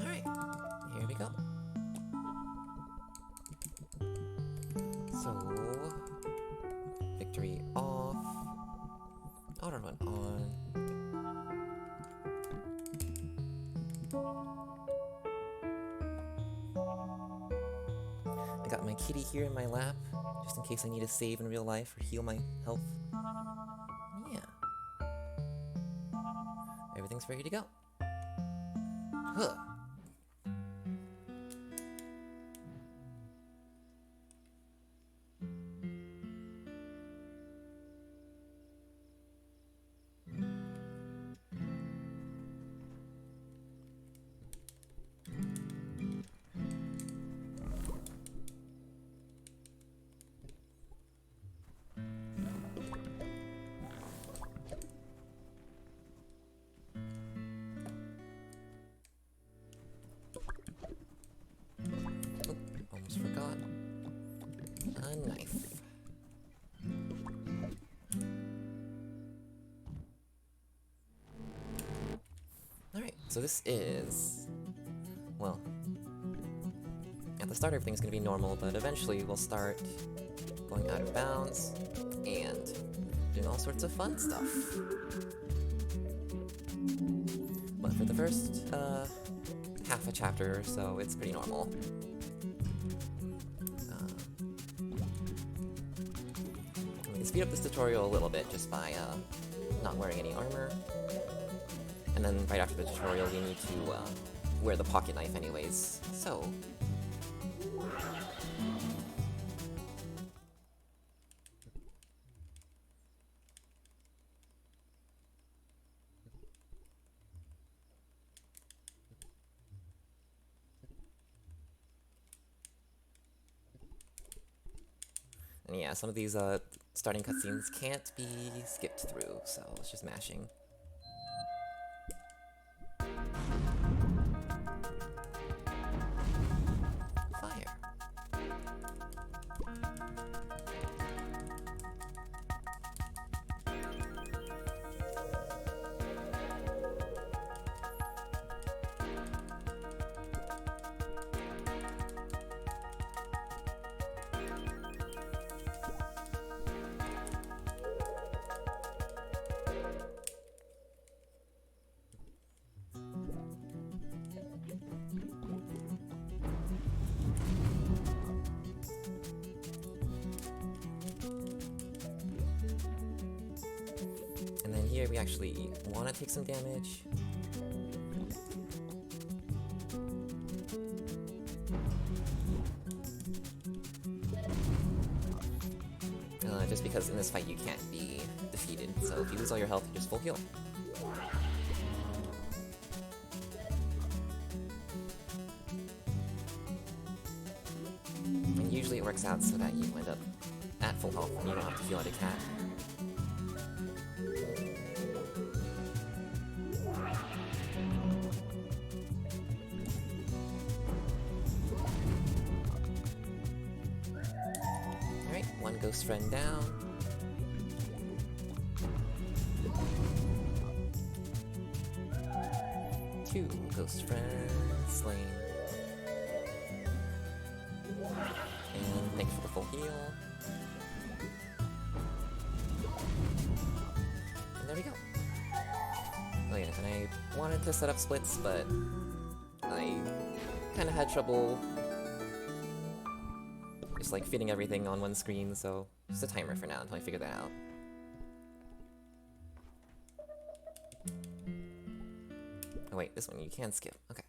Alright, here we go. So, victory off, auto run on. I got my kitty here in my lap, just in case I need to save in real life or heal my health. Yeah. Everything's ready to go. Huh. Almost forgot. A knife. Alright, so this is... well... at the start everything's gonna be normal, but eventually we'll start going out of bounds and doing all sorts of fun stuff. But for the first, half a chapter or so, it's pretty normal. We can speed up this tutorial a little bit just by, not wearing any armor. And then right after the tutorial, we need to, wear the pocket knife anyways, so... and yeah, some of these, starting cutscenes can't be skipped through, so it's just mashing. Fire. And then here we actually want to take some damage. Just because in this fight you can't be defeated, so if you lose all your health, you just full heal. And usually it works out so that you end up at full health and you don't have to heal like a cat. One ghost friend down. Two ghost friends slain. And thanks for the full heal. And there we go. Oh yeah, and I wanted to set up splits, but I kind of had trouble just like fitting everything on one screen, so just a timer for now until I figure that out. Oh wait, this one you can skip. Okay.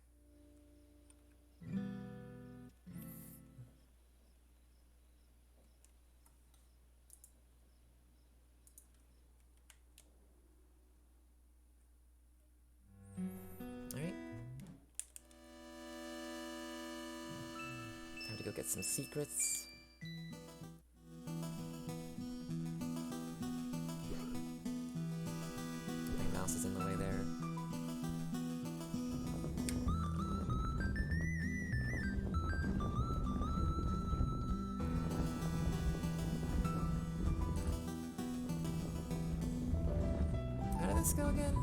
Alright. Time to go get some secrets. My mouse is in the way there. How did this go again?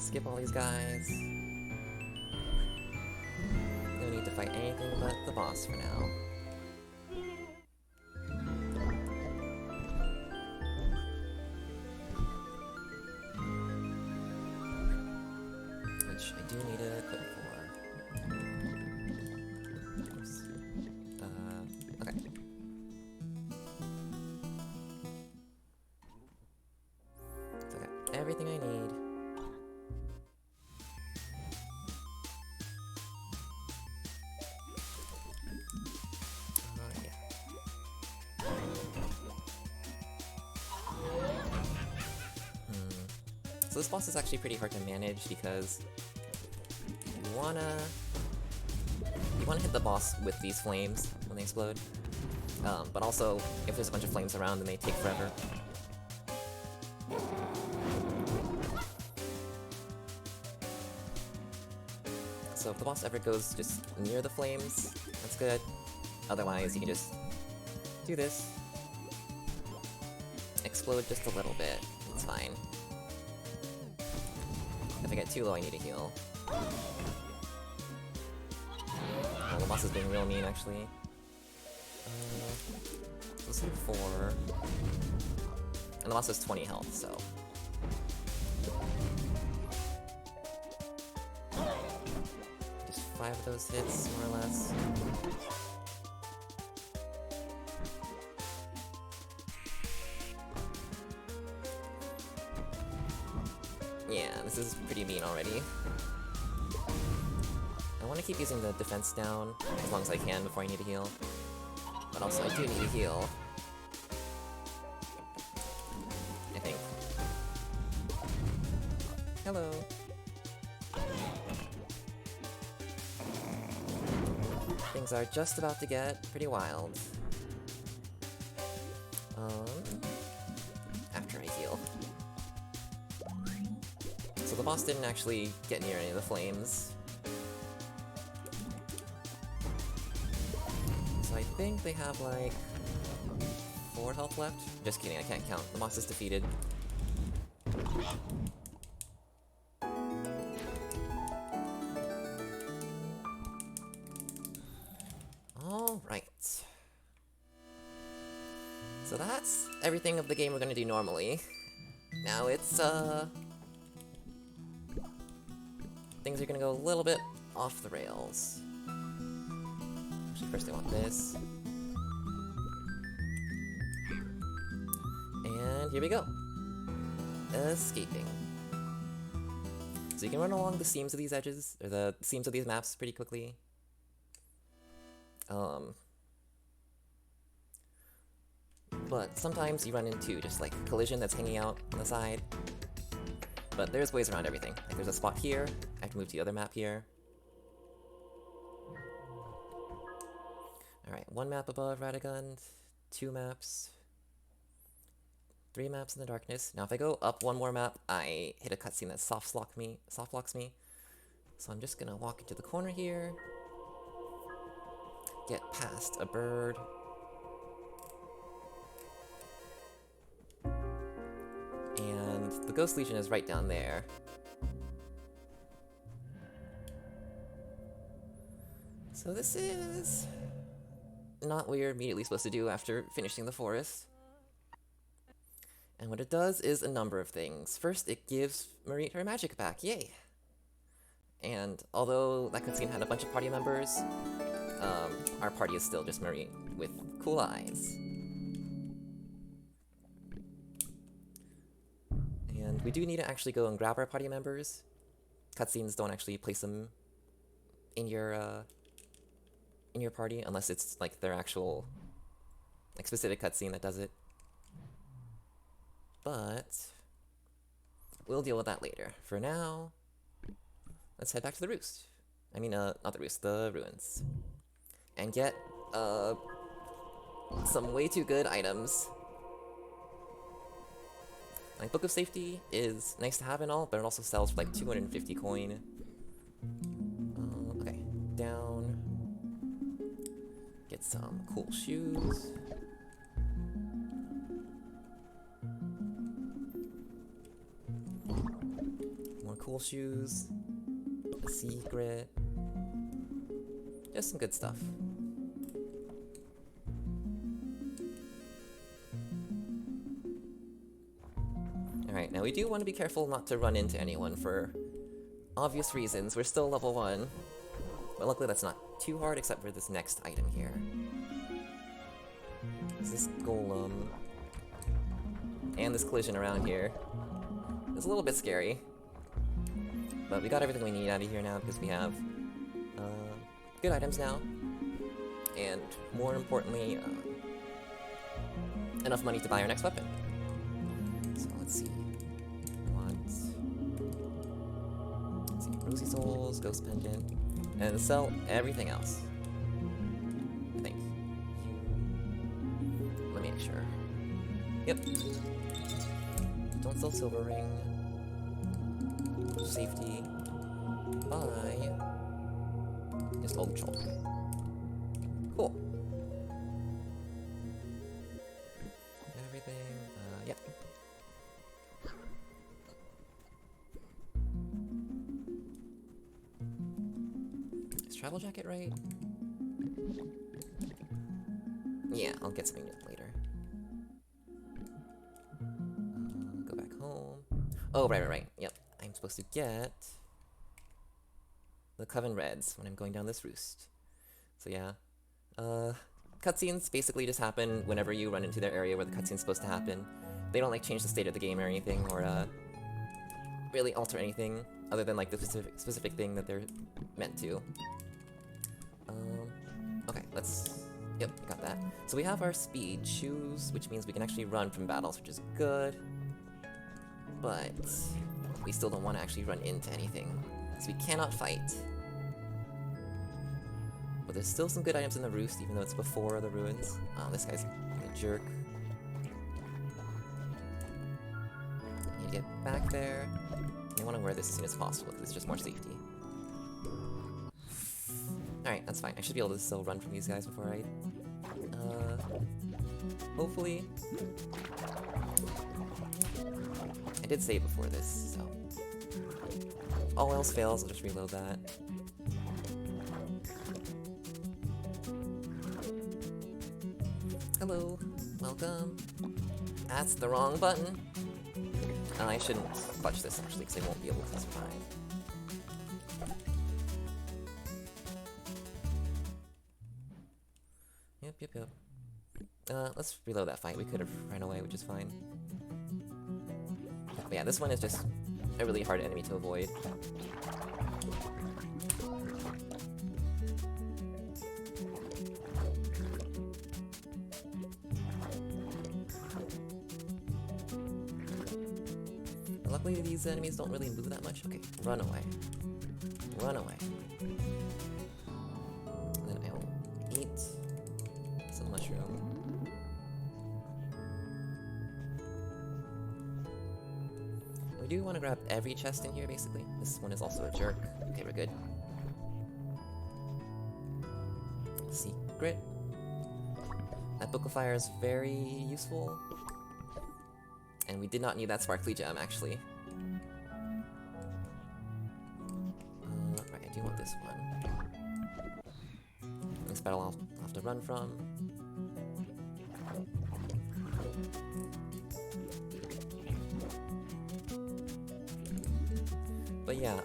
Skip all these guys. No need to fight anything but the boss for now. Which I do need to equip for. Oops. Okay. So I got everything I need. Yeah. So this boss is actually pretty hard to manage because you wanna hit the boss with these flames when they explode. But also, if there's a bunch of flames around, then they take forever. So if the boss ever goes just near the flames, that's good. Otherwise, you can just do this. Explode just a little bit. It's fine. If I get too low, I need to heal. Oh, the boss is being real mean, actually. Let's do 4. And the boss has 20 health, so... Just 5 of those hits, more or less. Yeah, this is pretty mean already. I want to keep using the defense down as long as I can before I need to heal. But also, I do need to heal. I think. Hello. Things are just about to get pretty wild. After I heal. So the boss didn't actually get near any of the flames. So I think they have like 4 health left. Just kidding, I can't count. The boss is defeated. Alright. So that's everything of the game we're gonna do normally. Now it's, things are gonna go a little bit off the rails. Actually, first I want this. And here we go. Escaping. So you can run along the seams of these edges, or the seams of these maps pretty quickly. But sometimes you run into just like collision that's hanging out on the side. But there's ways around everything. Like there's a spot here, I have to move to the other map here. Alright, 1 map above Radagund, 2 maps, 3 maps in the darkness. Now if I go up 1 more map, I hit a cutscene that soft locks me. So I'm just gonna walk into the corner here, get past a bird, and the Ghost Legion is right down there. So this is not what you're immediately supposed to do after finishing the forest. And what it does is a number of things. First, it gives Marie her magic back, yay! And although that cutscene had a bunch of party members, our party is still just Marie with cool eyes. And we do need to actually go and grab our party members. Cutscenes don't actually place them in your party unless it's like their actual, like, specific cutscene that does it. But we'll deal with that later. For now, let's head back to the roost. I mean, not the roost, the ruins. And get, some way too good items. Like, Book of Safety is nice to have and all, but it also sells for like 250 coin. Okay, down. Get some cool shoes. More cool cool shoes, a secret, just some good stuff. Alright, now we do want to be careful not to run into anyone for obvious reasons. We're still level 1, but luckily that's not too hard except for this next item here. Is this golem and this collision around here. It's a little bit scary, but we got everything we need out of here now because we have good items now, and more importantly, enough money to buy our next weapon. So let's see. Let's see, Rosy Souls, Ghost Pendant, and sell everything else. I think. Let me make sure. Yep. Don't sell Silver Ring. Safety. Buy. Just Old Troll. Cool. Everything. Yep. Is Travel Jacket right? Yeah, I'll get something later. Go back home. Oh, right. Yep. I'm supposed to get the Coven Reds when I'm going down this roost. So yeah. Cutscenes basically just happen whenever you run into their area where the cutscene's supposed to happen. They don't like change the state of the game or anything, or really alter anything other than like the specific thing that they're meant to. Okay, let's... Yep, got that. So we have our speed shoes, which means we can actually run from battles, which is good. But we still don't want to actually run into anything, so we cannot fight. But there's still some good items in the roost, even though it's before the ruins. Oh, this guy's a jerk. Need to get back there. I want to wear this as soon as possible, because it's just more safety. Alright, that's fine. I should be able to still run from these guys before I... hopefully... I did save before this, so... If all else fails, I'll just reload that. Hello, welcome. That's the wrong button. I shouldn't clutch this actually, because I won't be able to survive. Yep. Let's reload that fight. We could have ran away, which is fine. But yeah, this one is just a really hard enemy to avoid. Luckily, these enemies don't really move that much. Okay, run away. Run away. And then I will eat some mushroom. We do want to grab every chest in here, basically. This one is also a jerk. Okay, we're good. Secret. That Book of Fire is very useful. And we did not need that sparkly gem, actually. Right, I do want this one. This battle I'll have to run from. But yeah,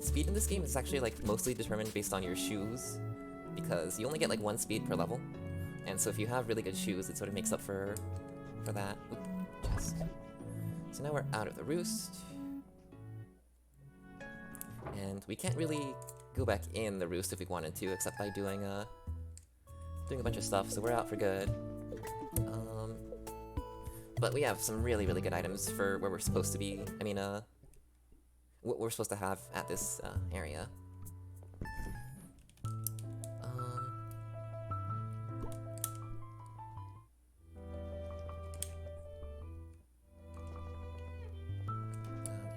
speed in this game is actually like mostly determined based on your shoes, because you only get like 1 speed per level, and so if you have really good shoes, it sort of makes up for that. Oop, chest. So now we're out of the roost, and we can't really go back in the roost if we wanted to, except by doing a bunch of stuff. So we're out for good. But we have some really good items for where we're supposed to be. I mean, what we're supposed to have at this area.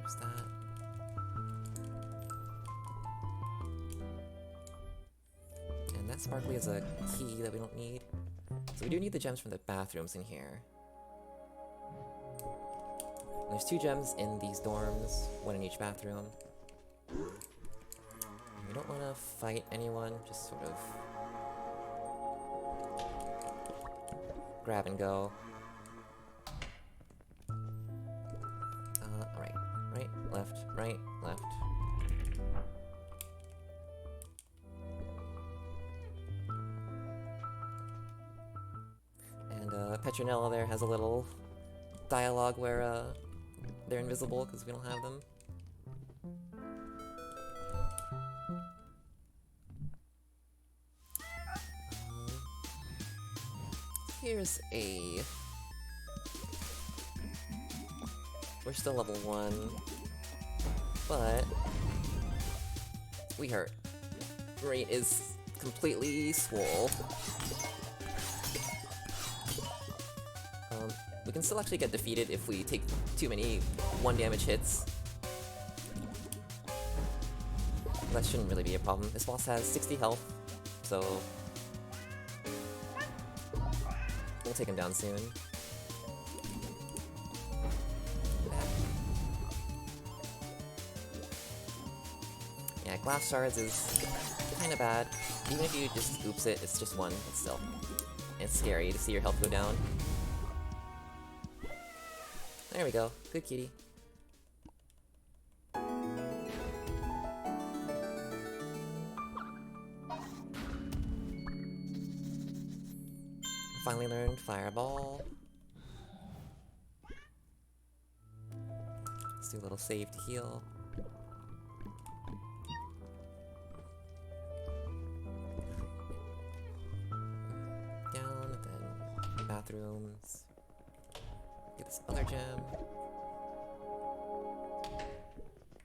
There's that. And that sparkly is a key that we don't need. So we do need the gems from the bathrooms in here. There's 2 gems in these dorms, 1 in each bathroom. We don't want to fight anyone, just sort of grab and go. Right, right, left, right, left. And Petronella there has a little dialogue where they're invisible because we don't have them. Here's a... We're still level 1, but we hurt. Rate is completely swole. We can still actually get defeated if we take too many 1 damage hits. That shouldn't really be a problem. This boss has 60 health, so we'll take him down soon. Yeah, glass shards is kinda bad. Even if you just oops it, it's just 1, but still. It's scary to see your health go down. There we go. Good kitty. Finally learned Fireball. Let's do a little save to heal. Down, then bathrooms. Get this other gem.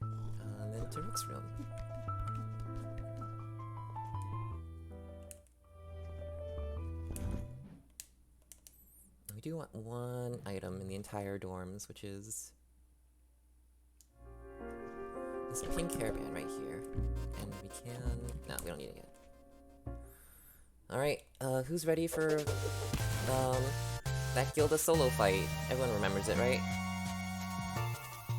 And then to Rook's room. We do want 1 item in the entire dorms, which is this pink hairband right here. And we can... No, we don't need it yet. Alright, who's ready for that Gilda solo fight? Everyone remembers it, right?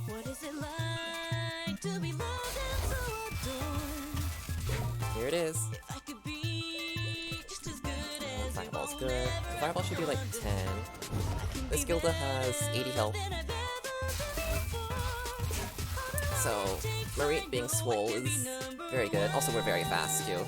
What is it like to be loved and so adored? Here it is. If I could be just as good as Fireball's good. The Fireball should be like 10. This Gilda has 80 health. So, Marie being swole is very good. Also, we're very fast, too.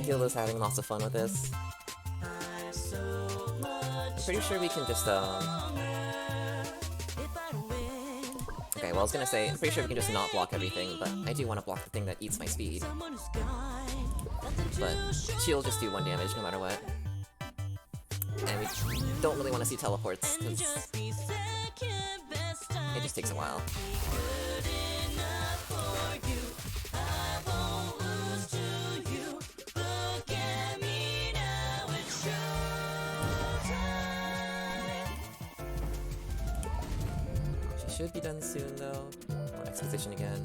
Gilda's having lots of fun with this. I'm pretty sure we can just, Okay, well I was gonna say, I'm pretty sure we can just not block everything, but I do want to block the thing that eats my speed. But she'll just do 1 damage no matter what. And we don't really want to see teleports, because it just takes a while. Should be done soon though. Oh, exposition again.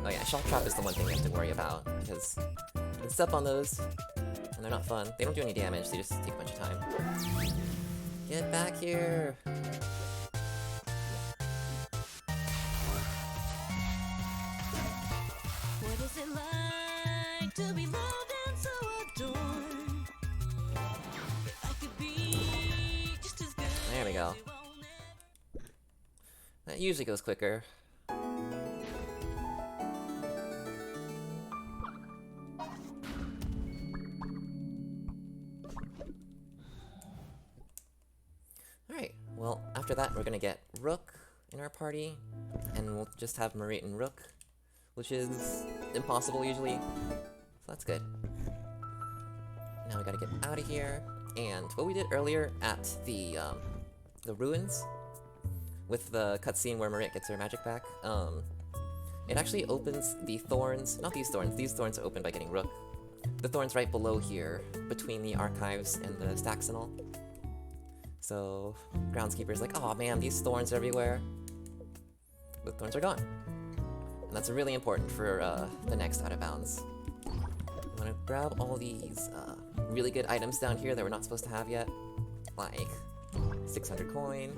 Oh yeah, shock trap is the one thing we have to worry about, because you can step on those, and they're not fun. They don't do any damage, they just take a bunch of time. Get back here! What is it like to be loved and so adored? If I could be just as good. There we go. That usually goes quicker. Alright, well, after that we're gonna get Rook in our party, and we'll just have Marit and Rook, which is impossible usually, so that's good. Now we gotta get out of here, and what we did earlier at the ruins, with the cutscene where Marit gets her magic back, it actually opens the thorns, not these thorns are opened by getting Rook. The thorns right below here, between the archives and the stacks and all. So, groundskeeper's like, oh man, these thorns are everywhere. The thorns are gone. And that's really important for the next out of bounds. I'm gonna grab all these really good items down here that we're not supposed to have yet. Like 600 coin.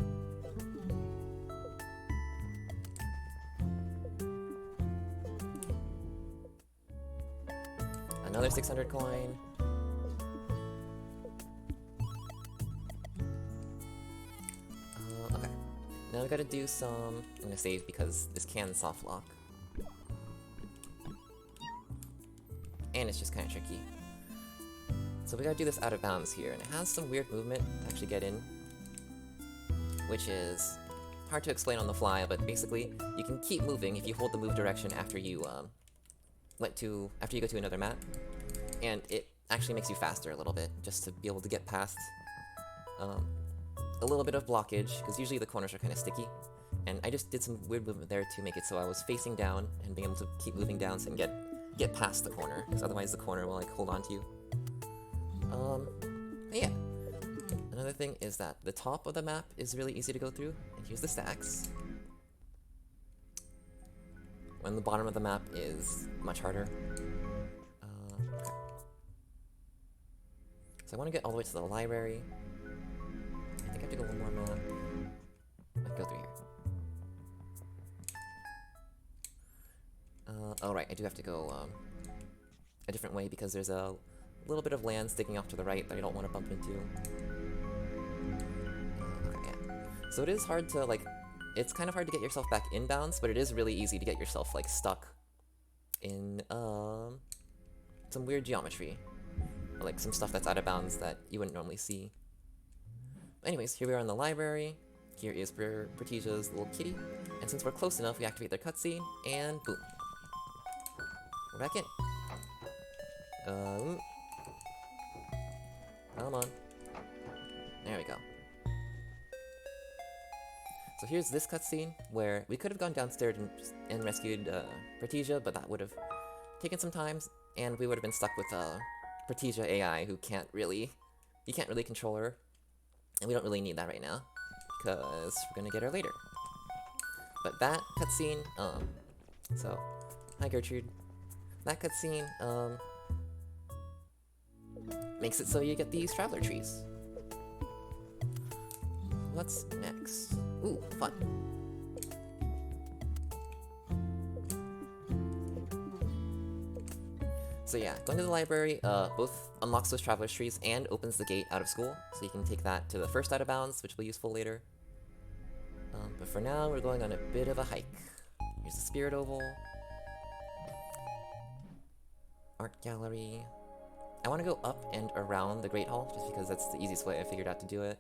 Another 600 coin. Okay. Now we gotta do some... I'm gonna save because this can soft lock. And it's just kind of tricky. So we gotta do this out of bounds here, and it has some weird movement to actually get in. Which is hard to explain on the fly, but basically, you can keep moving if you hold the move direction after you after you go to another map, and it actually makes you faster a little bit, just to be able to get past a little bit of blockage, because usually the corners are kind of sticky, and I just did some weird movement there to make it so I was facing down and being able to keep moving down so I can get past the corner, because otherwise the corner will like hold on to you. Yeah. Another thing is that the top of the map is really easy to go through, and here's the stacks. When the bottom of the map is much harder. Okay. So I want to get all the way to the library. I think I have to go one more map. I can go through here. Oh right, I do have to go a different way because there's a little bit of land sticking off to the right that I don't want to bump into. Okay, yeah. So it is hard to, like, it's kind of hard to get yourself back inbounds, but it is really easy to get yourself, like, stuck in, some weird geometry. Or, like, some stuff that's out of bounds that you wouldn't normally see. But anyways, here we are in the library. Here is Protesia's little kitty. And since we're close enough, we activate their cutscene, and boom. We're back in. Come on. There we go. So here's this cutscene, where we could have gone downstairs and rescued Protesia, but that would have taken some time, and we would have been stuck with Protesia AI, who you can't really control her, and we don't really need that right now, because we're gonna get her later. But that cutscene, so, hi Gertrude. That cutscene, makes it so you get these traveler trees. What's next? Ooh, fun. So yeah, going to the library both unlocks those traveler trees and opens the gate out of school, so you can take that to the first out of bounds, which will be useful later. But for now, we're going on a bit of a hike. Here's the Spirit Oval. Art Gallery. I want to go up and around the Great Hall, just because that's the easiest way I figured out to do it.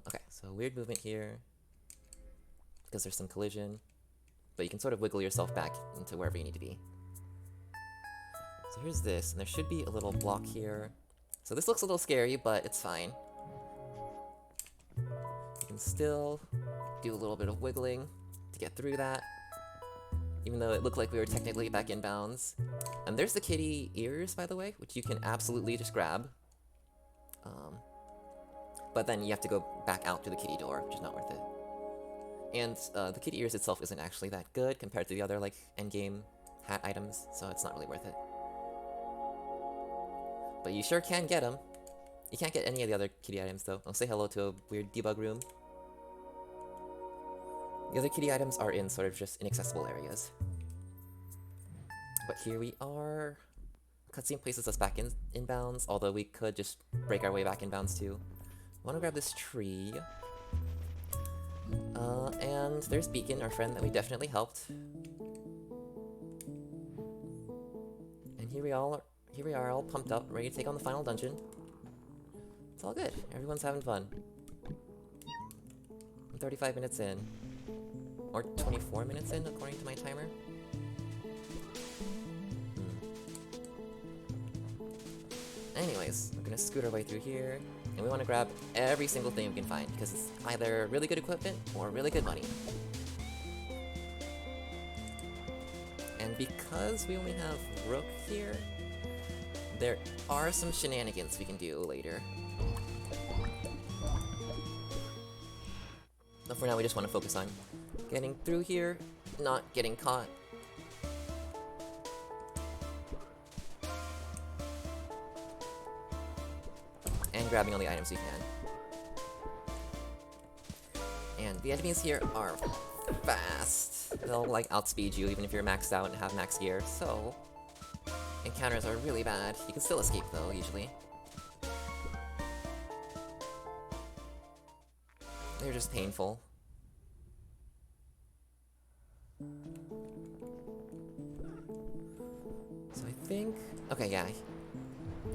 Okay, so weird movement here, because there's some collision, but you can sort of wiggle yourself back into wherever you need to be. So here's this, and there should be a little block here. So this looks a little scary, but it's fine. You can still do a little bit of wiggling to get through that, even though it looked like we were technically back in bounds. And there's the kitty ears, by the way, which you can absolutely just grab. But then you have to go back out to the kitty door, which is not worth it. And the kitty ears itself isn't actually that good compared to the other, like, endgame hat items, so it's not really worth it. But you sure can get them. You can't get any of the other kitty items, though. I'll say hello to a weird debug room. The other kitty items are in sort of just inaccessible areas. But here we are. Cutscene places us back in bounds, although we could just break our way back in bounds too. I want to grab this tree. And there's Beacon, our friend that we definitely helped. And here we are all pumped up, ready to take on the final dungeon. It's all good. Everyone's having fun. I'm 35 minutes in. Or 24 minutes in, according to my timer. Anyways, we're gonna scoot our way through here, and we want to grab every single thing we can find, because it's either really good equipment or really good money. And because we only have Rook here, there are some shenanigans we can do later. But for now, we just want to focus on getting through here, not getting caught. And grabbing all the items we can. And the enemies here are fast. They'll like outspeed you even if you're maxed out and have max gear, so encounters are really bad. You can still escape though, usually. They're just painful. So I think... okay, yeah.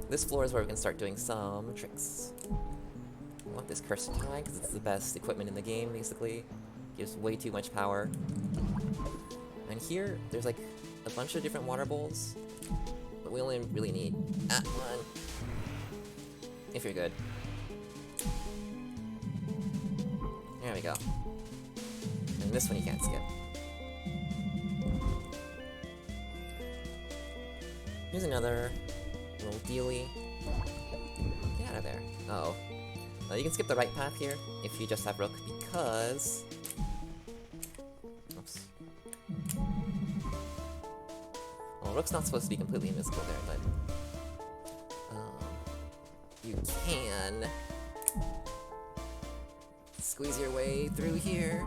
This floor is where we can start doing some tricks. I want this cursed tie because it's the best equipment in the game, basically. Gives way too much power. And here, there's like a bunch of different water bowls, but we only really need one. If you're good. There we go. And this one you can't skip. Here's another little dealie. Get out of there. Uh-oh. You can skip the right path here if you just have Rook, because... oops. Well, Rook's not supposed to be completely invisible there, but... you can... squeeze your way through here.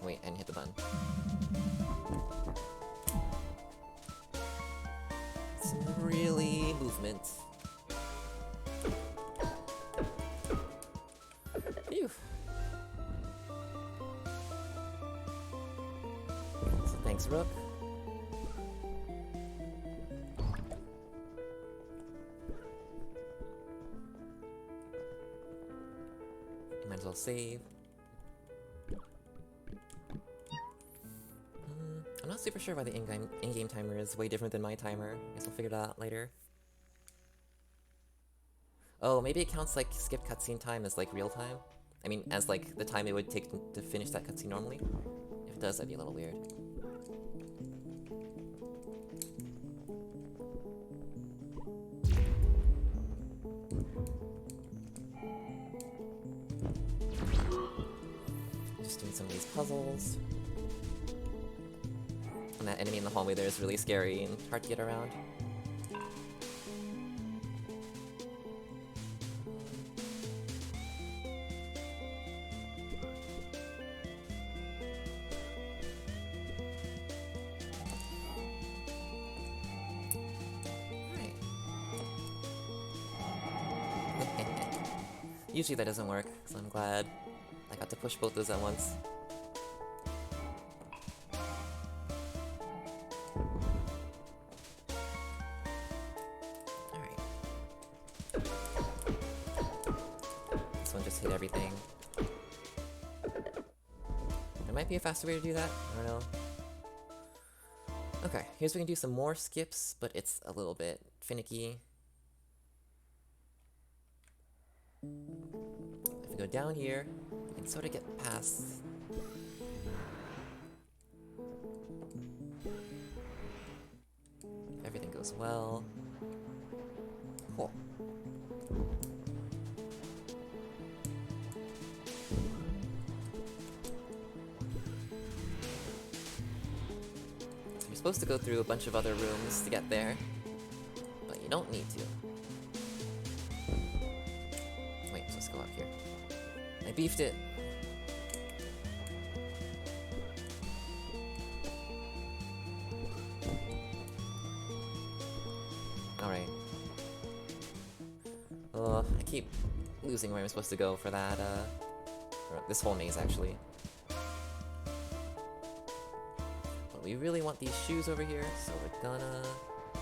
Wait, and hit the button. Some really movement. Phew. So thanks, Rook. Might as well save. I'm not super sure why the in-game timer is way different than my timer. Guess we'll figure that out later. Oh, maybe it counts like skip cutscene time as like real time? I mean, as like the time it would take to finish that cutscene normally? If it does, that'd be a little weird. Just doing some of these puzzles. And that enemy in the hallway there is really scary and hard to get around. Alright. Usually that doesn't work, so I'm glad I got to push both those at once. Hit everything. There might be a faster way to do that, I don't know. Okay, here's where we can do some more skips, but it's a little bit finicky. If we go down here, we can sort of get past. If everything goes well. Cool. Supposed to go through a bunch of other rooms to get there, but you don't need to. Wait, let's go up here. I beefed it. Alright. I keep losing where I'm supposed to go for that, or this whole maze, actually. We really want these shoes over here, so we're gonna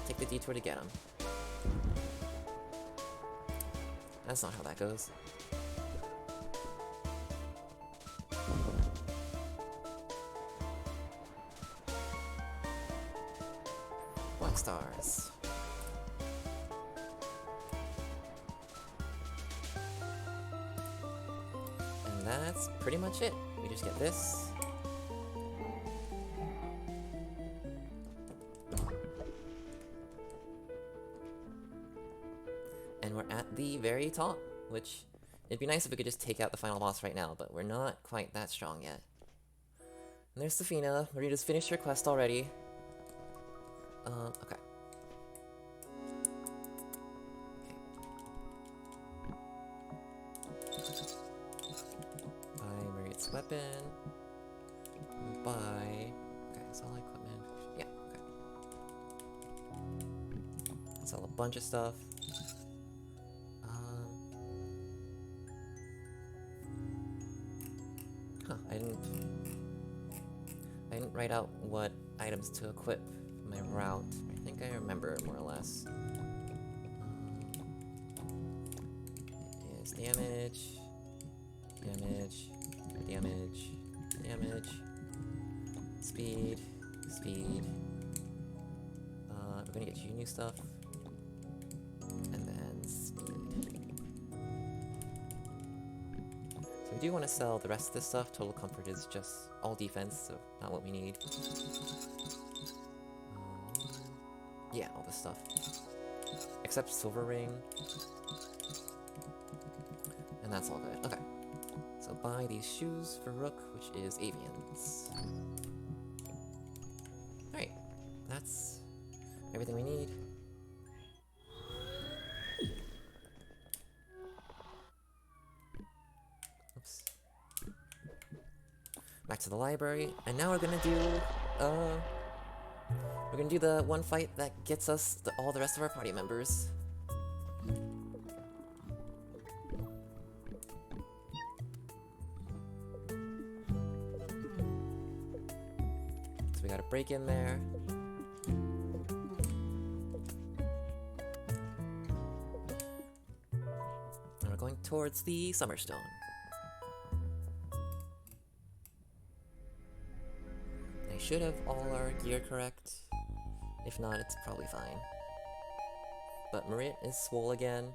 take the detour to get them. That's not how that goes. Black stars. And that's pretty much it. We just get this. And we're at the very top, which it'd be nice if we could just take out the final boss right now, but we're not quite that strong yet. And there's Safina. Marita's finished her quest already. Okay. Buy Marita's weapon. Buy... Okay, sell equipment. Yeah, okay. Sell a bunch of stuff. Huh, I didn't write out what items to equip in my route. I think I remember more or less. Is damage, damage, damage, damage, speed, speed. We're gonna get you new stuff, and then speed. So we do want to sell the rest of this stuff. Total comfort is just all defense, so not what we need. Yeah, all this stuff. Except silver ring. And that's all good. Okay. So buy these shoes for Rook, which is avians. Alright. That's everything we need. Oops. Back to the library, and now we're gonna do the one fight that gets us all the rest of our party members. So we gotta break in there. And we're going towards the Summerstone. I should have all our gear correct. If not, it's probably fine. But Marit is swole again,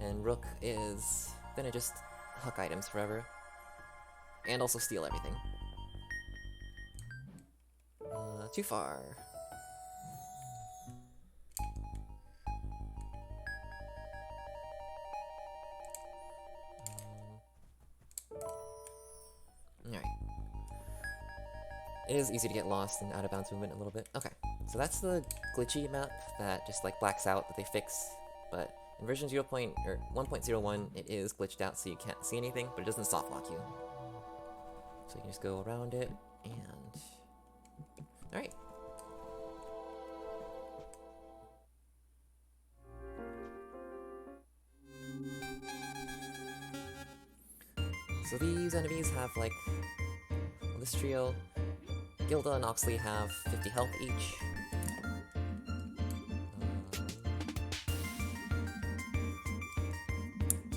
and Rook is gonna just huck items forever. And also steal everything. Too far. Alright. It is easy to get lost in out-of-bounds movement a little bit. Okay, so that's the glitchy map that just like blacks out that they fix. But in version 1.01, it is glitched out so you can't see anything, but it doesn't soft lock you. So you can just go around it and... Alright. So these enemies have like... Well, this trio, Gilda and Oxley have 50 health each.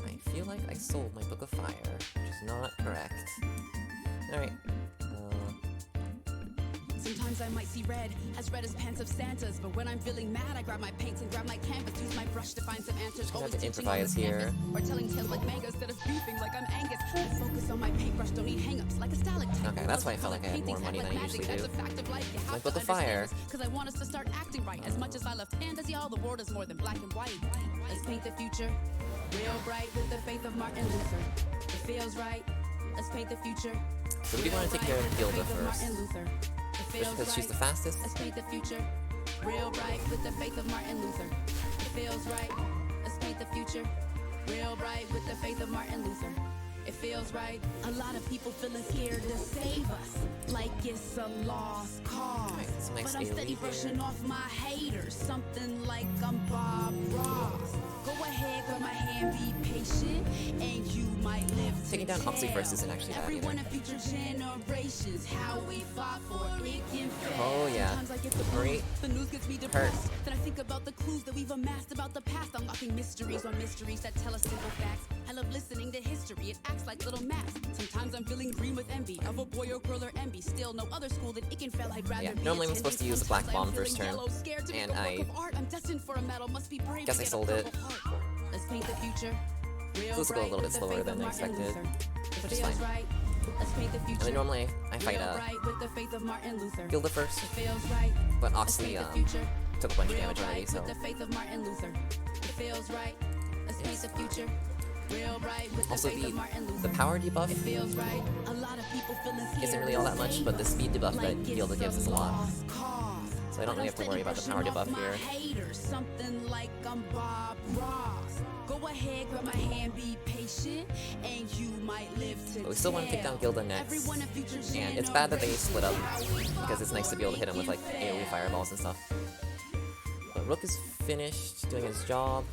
I feel like I sold my Book of Fire, which is not correct. Alright. Sometimes I might see red as pants of Santa's, but when I'm feeling mad, I grab my paints and grab my canvas, use my brush to find some answers. Always have to improvise here. Or telling tales like manga instead of beefing like I'm Angus. I focus on my paintbrush, don't need hang-ups like a stalactite. Okay, that's why I felt like I had more money than I usually do. My Book of Fire. Because I want us to start acting right. As much as I love pandas, y'all, the world is more than black and white. Let's paint the future real bright with the faith of Martin Luther. It feels right. Let's paint the future. So we do want to take care of Gilda first. Just because she's the fastest. Let's paint the future real bright with the faith of Martin Luther. It feels right. Let's paint the future real bright with the faith of Martin Luther. It feels right. A lot of people feeling scared to save us, like it's a lost cause. Right, some nice but I'm steady AoE brushing off my haters, something like I'm Bob Ross. Go ahead, grab my hand, be patient, and you might live to Taking down Oxley tell. first isn't actually bad either. Everyone in future generations, how we fought for Ikenfell. Oh yeah, Sometimes I get the great the news gets me hurt. depressed. Then I think about the clues that we've amassed about the past, unlocking mysteries on mysteries that tell us simple facts. I love listening to history, it acts like little maps. Sometimes I'm feeling green with envy of a boy or girl or envy. Still no other school than Ikenfell I'd rather be. Normally I'm supposed to use the black bomb first turn, and I guess I sold it. Let's paint the future. This will go a little bit slower than I expected, which is fine. Let's paint the future. I mean, normally I fight Gilda first, but Oxley took a bunch of damage already, so let's paint the future. Real bright with the Also, faith of Martin the Luther. power debuff It feels right. A lot of people feeling scared. isn't really all that much, but the speed debuff that Gilda gives is a lot. Lost cause. So I don't really have to worry about the power debuff here. Haters, something like I'm Bob Ross. Go ahead, grab my hand, be patient, and you might live to But we still want to take down tell. Gilda next. Everyone in future And it's bad that they split up, because it's nice to be able to hit him with like AoE fireballs and stuff. But Rook is finished doing his job.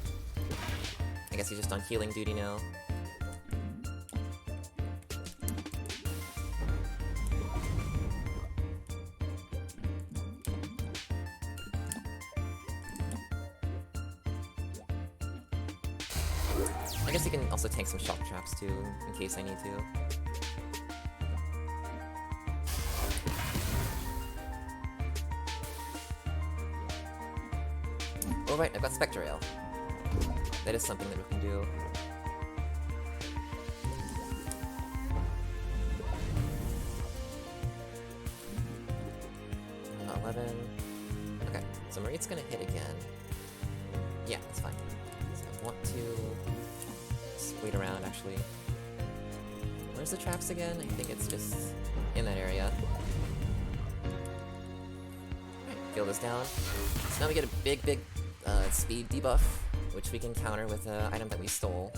I guess he's just on healing duty now. I guess he can also tank some shock traps too, in case I need to. Oh right, I've got Spectre Ale. That is something that we can do. Uh, 11. Okay, so Marie's gonna hit again. Yeah, that's fine. So I want to just wait around, actually. Where's the traps again? I think it's just in that area. Alright, Gilda's down. So now we get a big speed debuff, which we can counter with an item that we stole.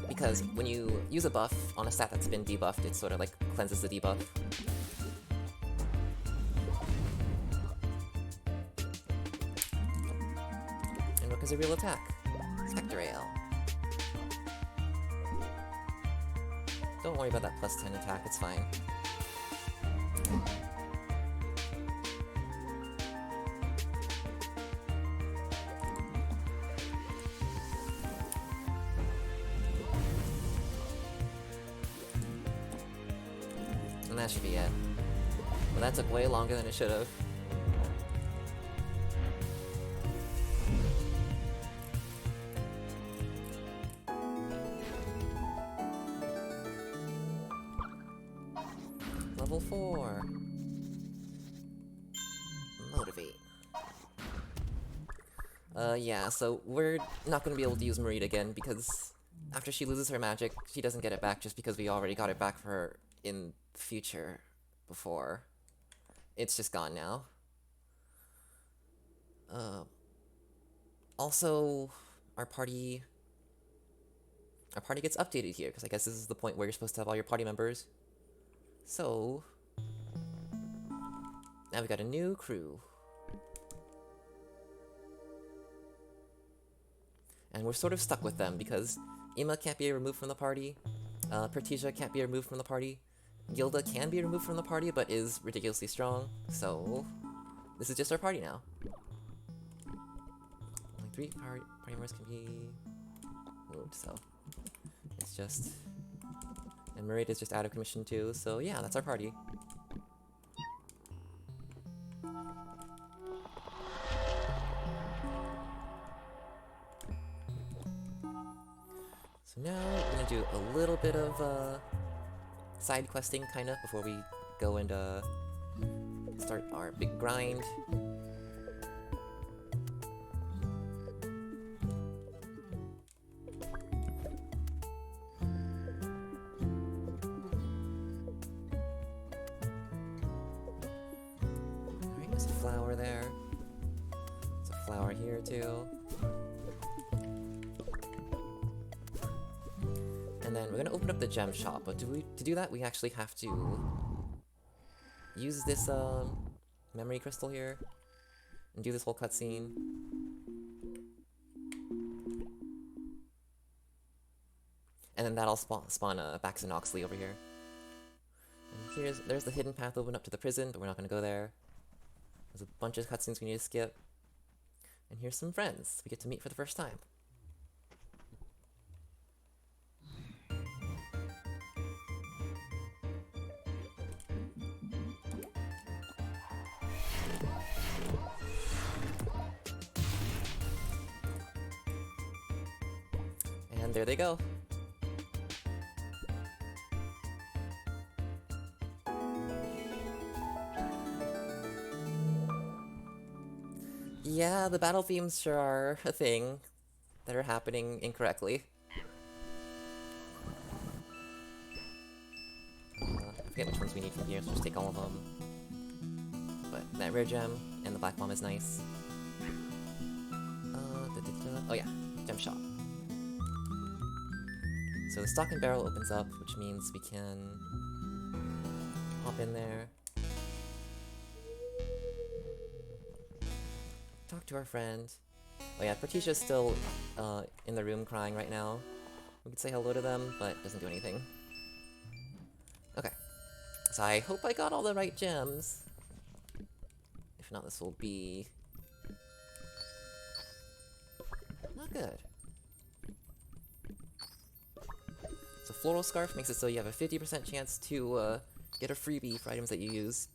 Because when you use a buff on a stat that's been debuffed, it sort of like cleanses the debuff. And Rook is a real attack. Spectre Ale. Don't worry about that plus 10 attack, it's fine. And that should be it. Well, that took way longer than it should have. Level 4. Motivate. Yeah, so we're not gonna be able to use Marie again because after she loses her magic, she doesn't get it back just because we already got it back for her in the future before. It's just gone now. Also, our party gets updated here, because I guess this is the point where you're supposed to have all your party members. So, now we got a new crew. And we're sort of stuck with them, because Ima can't be removed from the party, Pertisia can't be removed from the party, Gilda can be removed from the party, but is ridiculously strong, so this is just our party now. Only 3 party members can be moved, so it's just... And Marida's just out of commission too, so yeah, that's our party. So now we're gonna do a little bit of side questing, kind of, before we go and start our big grind. Alright, there's a flower there. There's a flower here too. And then we're gonna open up the gem shop, but to do that we actually have to use this memory crystal here and do this whole cutscene. And then that'll spawn Bax and Oxley over here. And there's the hidden path open up to the prison, but we're not gonna go there. There's a bunch of cutscenes we need to skip. And here's some friends we get to meet for the first time. And there they go. Yeah, the battle themes sure are a thing that are happening incorrectly. I forget which ones we need from here, so just take all of them. But that rare gem and the black bomb is nice. Oh yeah, gem shop. So the stock and barrel opens up, which means we can hop in there. Talk to our friend. Oh yeah, Particia's still in the room crying right now. We could say hello to them, but it doesn't do anything. Okay. So I hope I got all the right gems. If not, this will be not good. So Floral Scarf makes it so you have a 50% chance to get a freebie for items that you use.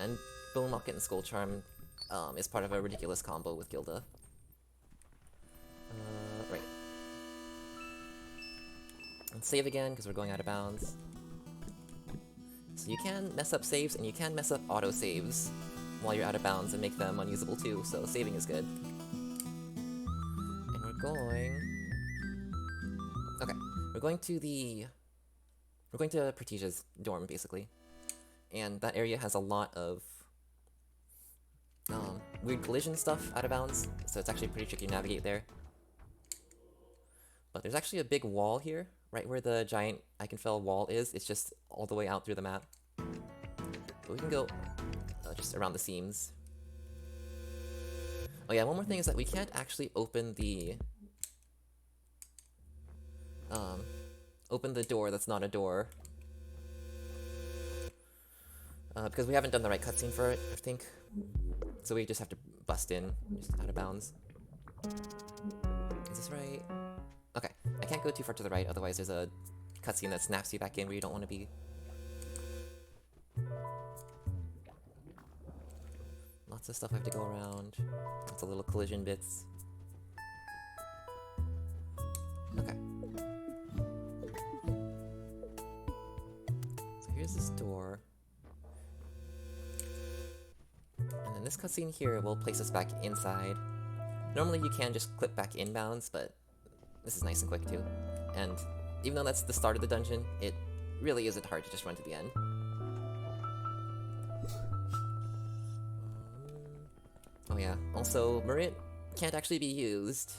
And Bone Locket and Skull Charm is part of a ridiculous combo with Gilda. Right. And save again, because we're going out of bounds. So you can mess up saves, and you can mess up auto-saves while you're out of bounds and make them unusable too, so saving is good. And we're going... Okay, we're going to Particia's dorm, basically. And that area has a lot of weird collision stuff out of bounds, so it's actually pretty tricky to navigate there. But there's actually a big wall here, right where the giant Ikenfell wall is. It's just all the way out through the map. But we can go just around the seams. Oh yeah, one more thing is that we can't actually open the door that's not a door. Because we haven't done the right cutscene for it, I think. So we just have to bust in, just out of bounds. Is this right? Okay, I can't go too far to the right, otherwise there's a cutscene that snaps you back in where you don't want to be. Lots of stuff I have to go around. Lots of little collision bits. Okay. So here's this door. And then this cutscene here will place us back inside. Normally you can just clip back inbounds, but this is nice and quick too. And even though that's the start of the dungeon, it really isn't hard to just run to the end. Oh yeah, also Marit can't actually be used.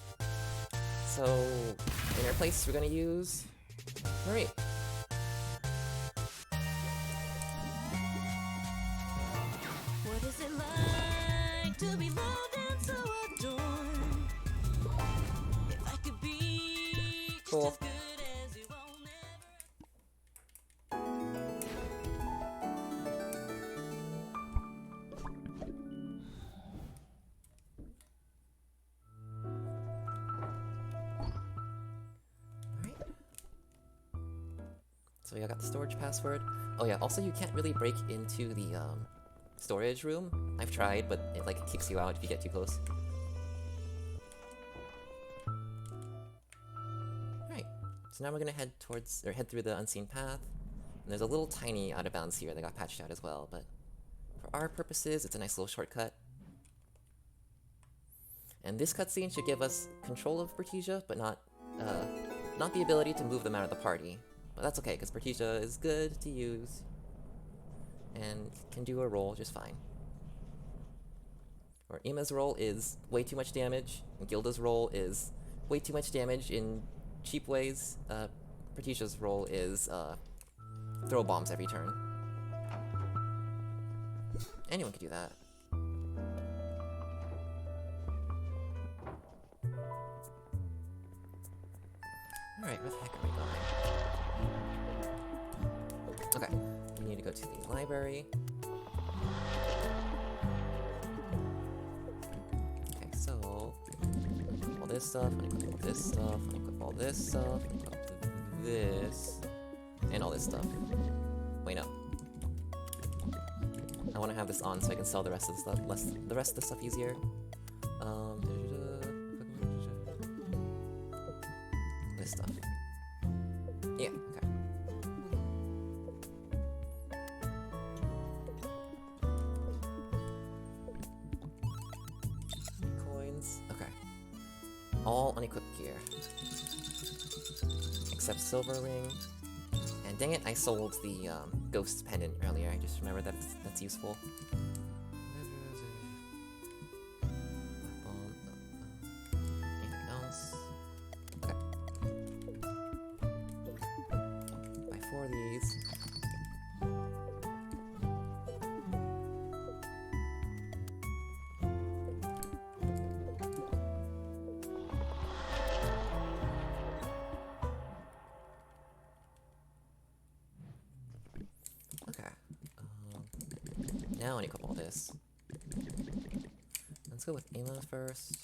So in her place we're gonna use Marit. What is it like to be loved and so adored? If I could be just Cool. as good as you, I'll Alright. So yeah, I got the storage password. Oh yeah, also you can't really break into the storage room. I've tried, but it like kicks you out if you get too close. Alright, so now we're gonna head through the unseen path. And there's a little tiny out of bounds here that got patched out as well, but for our purposes, it's a nice little shortcut. And this cutscene should give us control of Partisia, but not the ability to move them out of the party. But that's okay, because Partisia is good to use and can do a roll just fine. Or Ima's roll is way too much damage, and Gilda's roll is way too much damage in cheap ways. Particia's roll is throw bombs every turn. Anyone could do that. Alright, where the heck are we going? Okay, we need to go to the library. Okay, so all this stuff, and equip all this stuff, and equip all this stuff, and equip this, and all this stuff. Wait, no. I want to have this on so I can sell the rest of the stuff, the rest of the stuff easier. This stuff. Yeah, okay. all unequipped gear. Except Silver Ring. And dang it, I sold the Ghost Pendant earlier. I just remembered that that's useful. Anything else? Okay. Buy 4 of these. Now I need to equip all this. Let's go with Aimless first.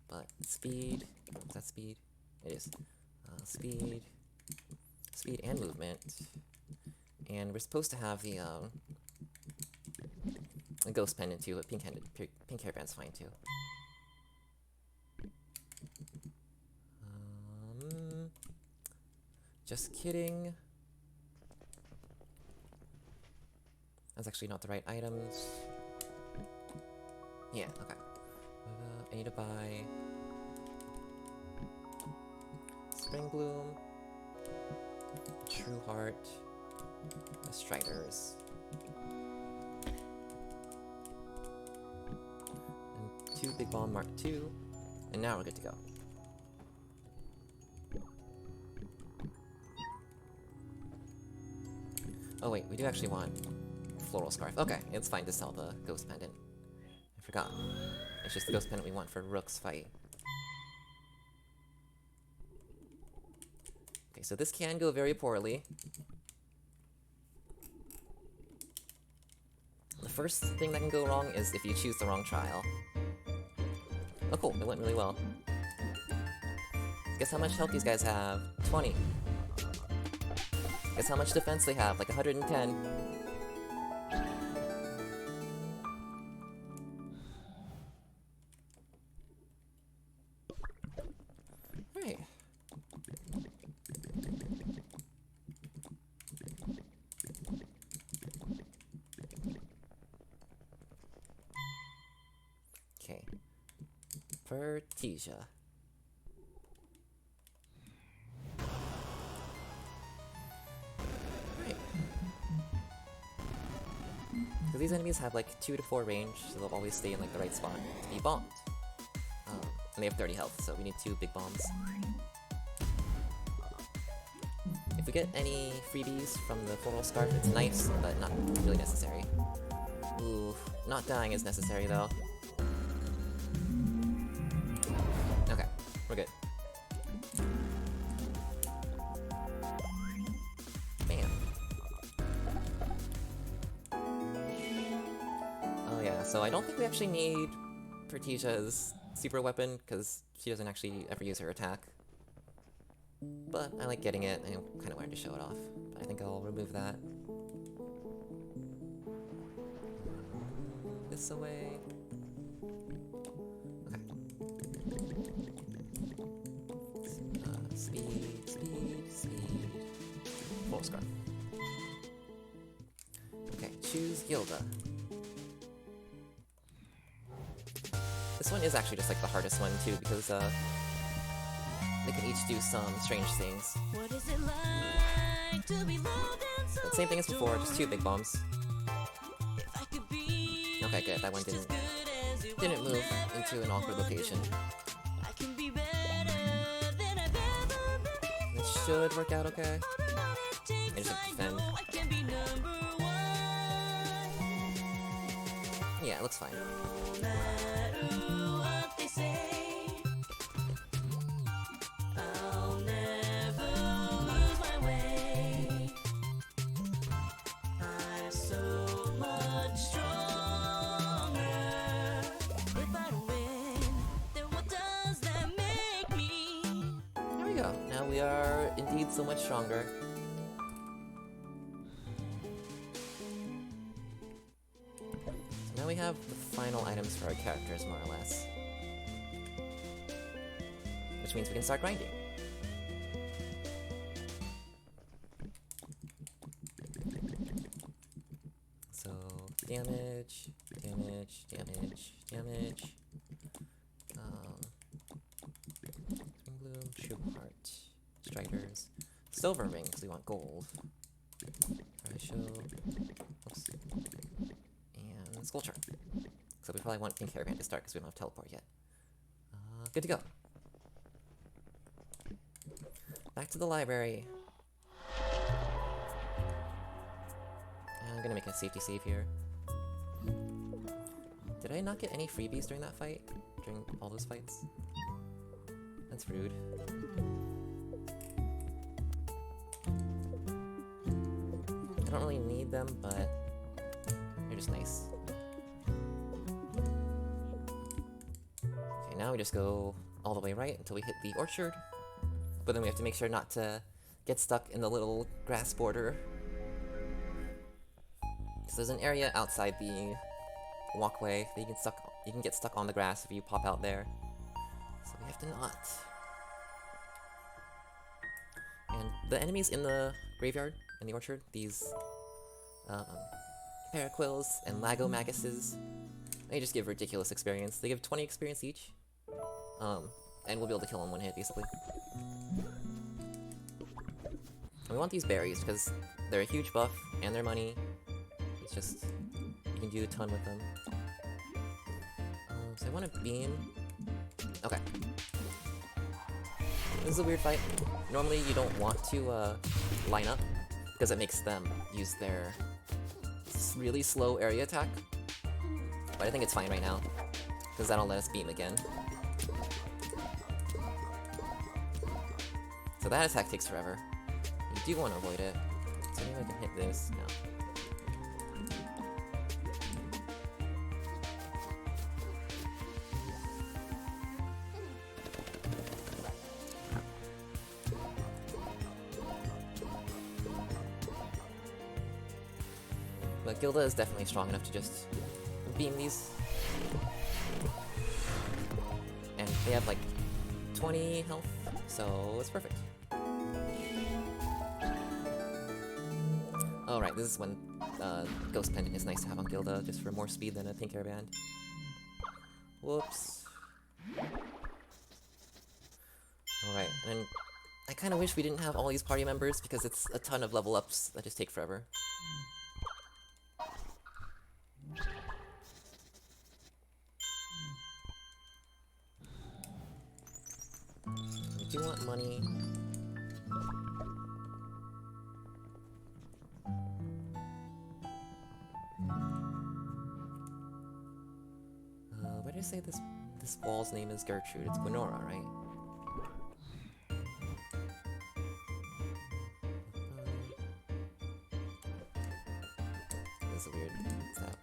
But speed. Is that speed? It is. Speed. Speed and movement. And we're supposed to have the Ghost Pendant too, but pink hairband's fine too. Just kidding. That's actually not the right items. Yeah, okay. I need to buy Spring Bloom, True Heart, the Striders, and 2 Big Bomb Mark II, and now we're good to go. Oh wait, we do actually want Floral Scarf. Okay, it's fine to sell the Ghost Pendant. I forgot. It's just the Ghost Pendant we want for Rook's fight. Okay, so this can go very poorly. The first thing that can go wrong is if you choose the wrong trial. Oh cool, it went really well. Guess how much health these guys have? 20. Guess how much defense they have? Like 110. Right. Okay. Vertesia. Because these enemies have like 2 to 4 range, so they'll always stay in like the right spot to be bombed. And they have 30 health, so we need 2 big bombs. If we get any freebies from the Floral Scarf, it's nice, but not really necessary. Ooh, not dying is necessary though. Okay, we're good. Bam. Oh yeah, so I don't think we actually need Vertesia's super weapon, because she doesn't actually ever use her attack. But I like getting it, and I kind of wanted to show it off. But I think I'll remove that. This away. Okay. Speed, speed, speed. Full scarf. Okay, choose Gilda. This one is actually just like the hardest one too, because they can each do some strange things. What is it like to be loved and so But same thing as before, just 2 big bombs. If I could be Okay, good. That one just as didn't good as you, didn't I'll move never into an awkward wonder. location. I can be better than I've ever been It before. should work out okay. All the money it takes, I just have to I defend. know I can be number one. Yeah, it looks fine. No matter what they say, I'll never lose my way. I'm so much stronger. If I don't win, then what does that make me? There we go. Now we are indeed so much stronger. So now we have the final items for our characters, more or less. Which means we can start grinding. So, damage, damage, damage, damage. silver ring because we want gold. Alright, show. Oops. And sculpture. So we probably want pink hairband to start because we don't have teleport yet. Good to go. Back to the library. And I'm gonna make a safety save here. Did I not get any freebies during that fight? During all those fights? That's rude. I don't really need them, but they're just nice. Okay, now we just go all the way right until we hit the orchard. But then we have to make sure not to get stuck in the little grass border. So there's an area outside the walkway that you can get stuck on the grass if you pop out there. So we have to not. And the enemies in the graveyard, in the orchard, these Paraquills and Lagomaguses, they just give ridiculous experience. They give 20 experience each. And we'll be able to kill in one hit, basically. And we want these berries because they're a huge buff and they're money. It's just, you can do a ton with them. So I want a beam. Okay. This is a weird fight. Normally you don't want to line up because it makes them use their really slow area attack. But I think it's fine right now because that'll let us beam again. So that attack takes forever. You do want to avoid it. So maybe I can hit this. No. But Gilda is definitely strong enough to just beam these. And they have like 20 health, so it's perfect. Alright, this is when Ghost Pendant is nice to have on Gilda, just for more speed than a pink hairband. Whoops. Alright, and I kinda wish we didn't have all these party members because it's a ton of level ups that just take forever. We do want money. Where did I say this wall's name is Gertrude? It's Gwenora, right? This is weird. What's that?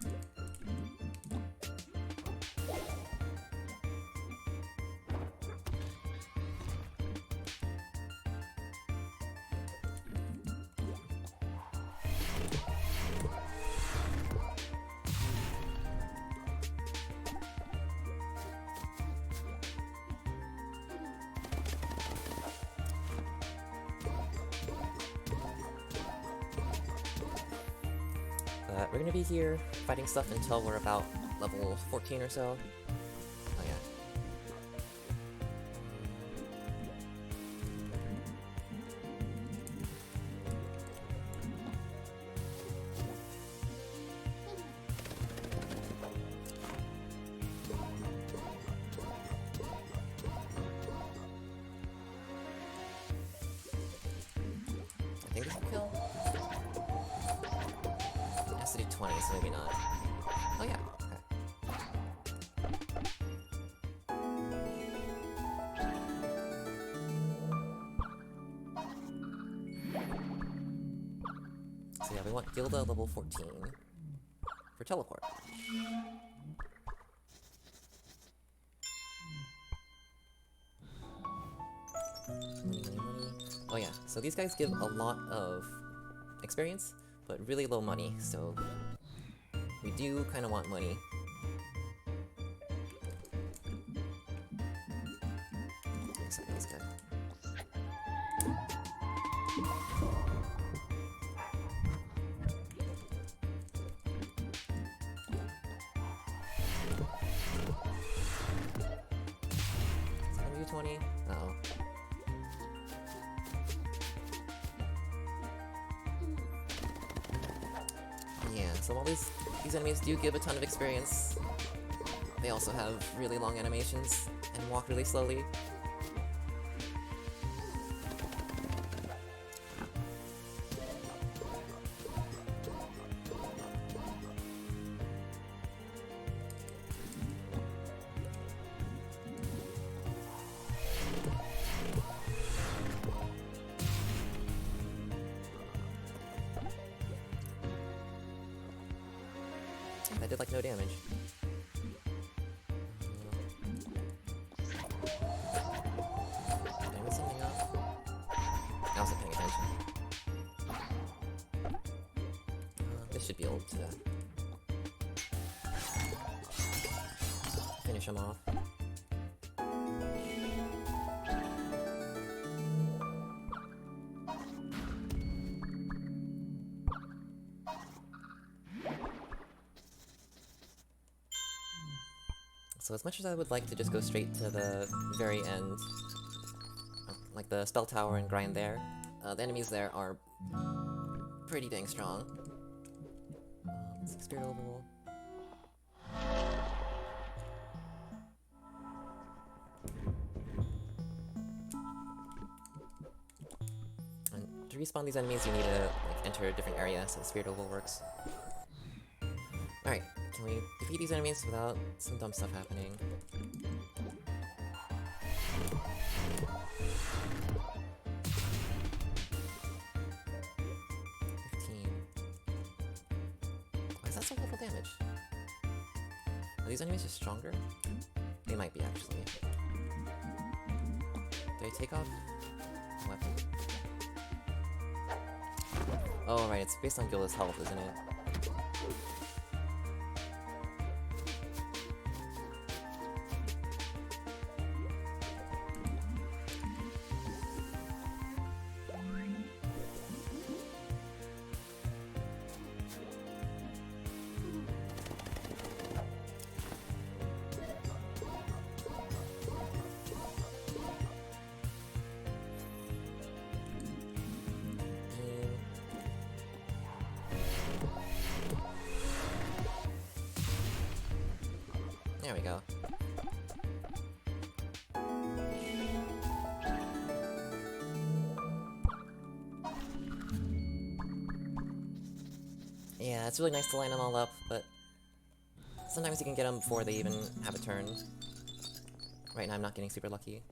But we're gonna be here fighting stuff until we're about level 14 or so. Oh yeah. I think this will kill. It has to do 20, so maybe not. Oh yeah, okay. So yeah, we want Gilda level 14 for teleport. Money, money, money. Oh yeah, so these guys give a lot of experience, but really low money, so we do kind of want money. So that's good. It's gonna be 20. Uh-oh. So while these enemies do give a ton of experience, they also have really long animations and walk really slowly. That did like no damage. Did I miss something up? I wasn't paying attention. This should be able to finish him off. So as much as I would like to just go straight to the very end, like the spell tower and grind there, the enemies there are pretty dang strong. 6 spirit overall. And to respawn these enemies, you need to like enter a different area, so the spirit oval works. Alright, can we defeat these enemies without some dumb stuff happening? Why is that so little damage? Are these enemies just stronger? They might be, actually. Do I take off a weapon? Oh, right, it's based on Gilda's health, isn't it? There we go. Yeah, it's really nice to line them all up, but sometimes you can get them before they even have a turn. Right now I'm not getting super lucky.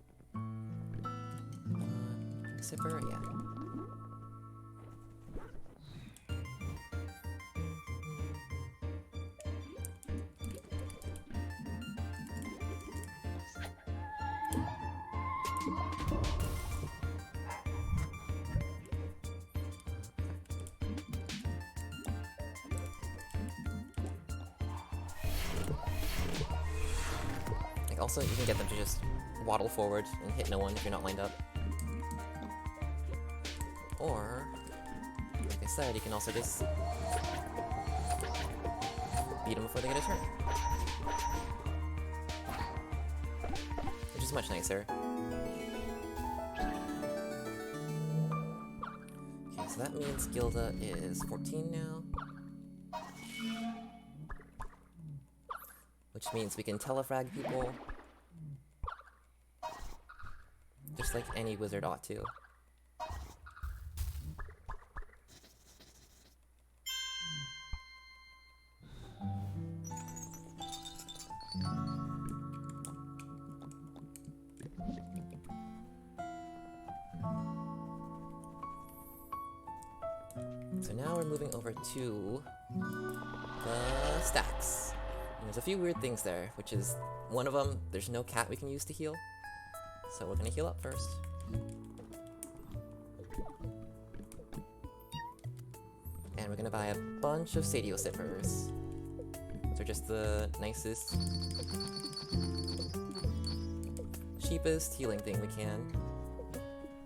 Zipper, yeah. Also, you can get them to just waddle forward and hit no one if you're not lined up. Or, like I said, you can also just beat them before they get a turn. Which is much nicer. Okay, so that means Gilda is 14 now. Which means we can telefrag people. Just like any wizard ought to. So now we're moving over to the stacks. And there's a few weird things there, which is one of them, there's no cat we can use to heal. So we're gonna heal up first. And we're gonna buy a bunch of Sadio Sippers. Those are just the nicest, cheapest healing thing we can.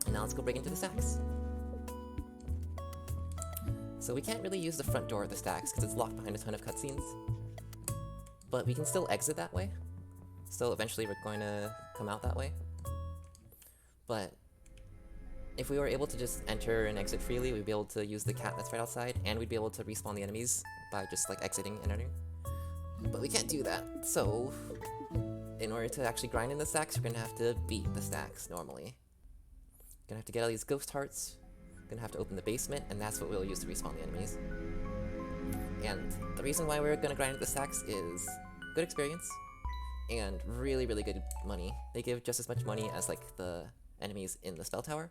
And now let's go break into the stacks. So we can't really use the front door of the stacks because it's locked behind a ton of cutscenes. But we can still exit that way. So eventually we're going to come out that way. But if we were able to just enter and exit freely, we'd be able to use the cat that's right outside, and we'd be able to respawn the enemies by just like exiting and entering. But we can't do that, so in order to actually grind in the stacks, we're gonna have to beat the stacks normally. Gonna have to get all these ghost hearts, gonna have to open the basement, and that's what we'll use to respawn the enemies. And the reason why we're gonna grind the stacks is good experience and really, really good money. They give just as much money as like the enemies in the spell tower.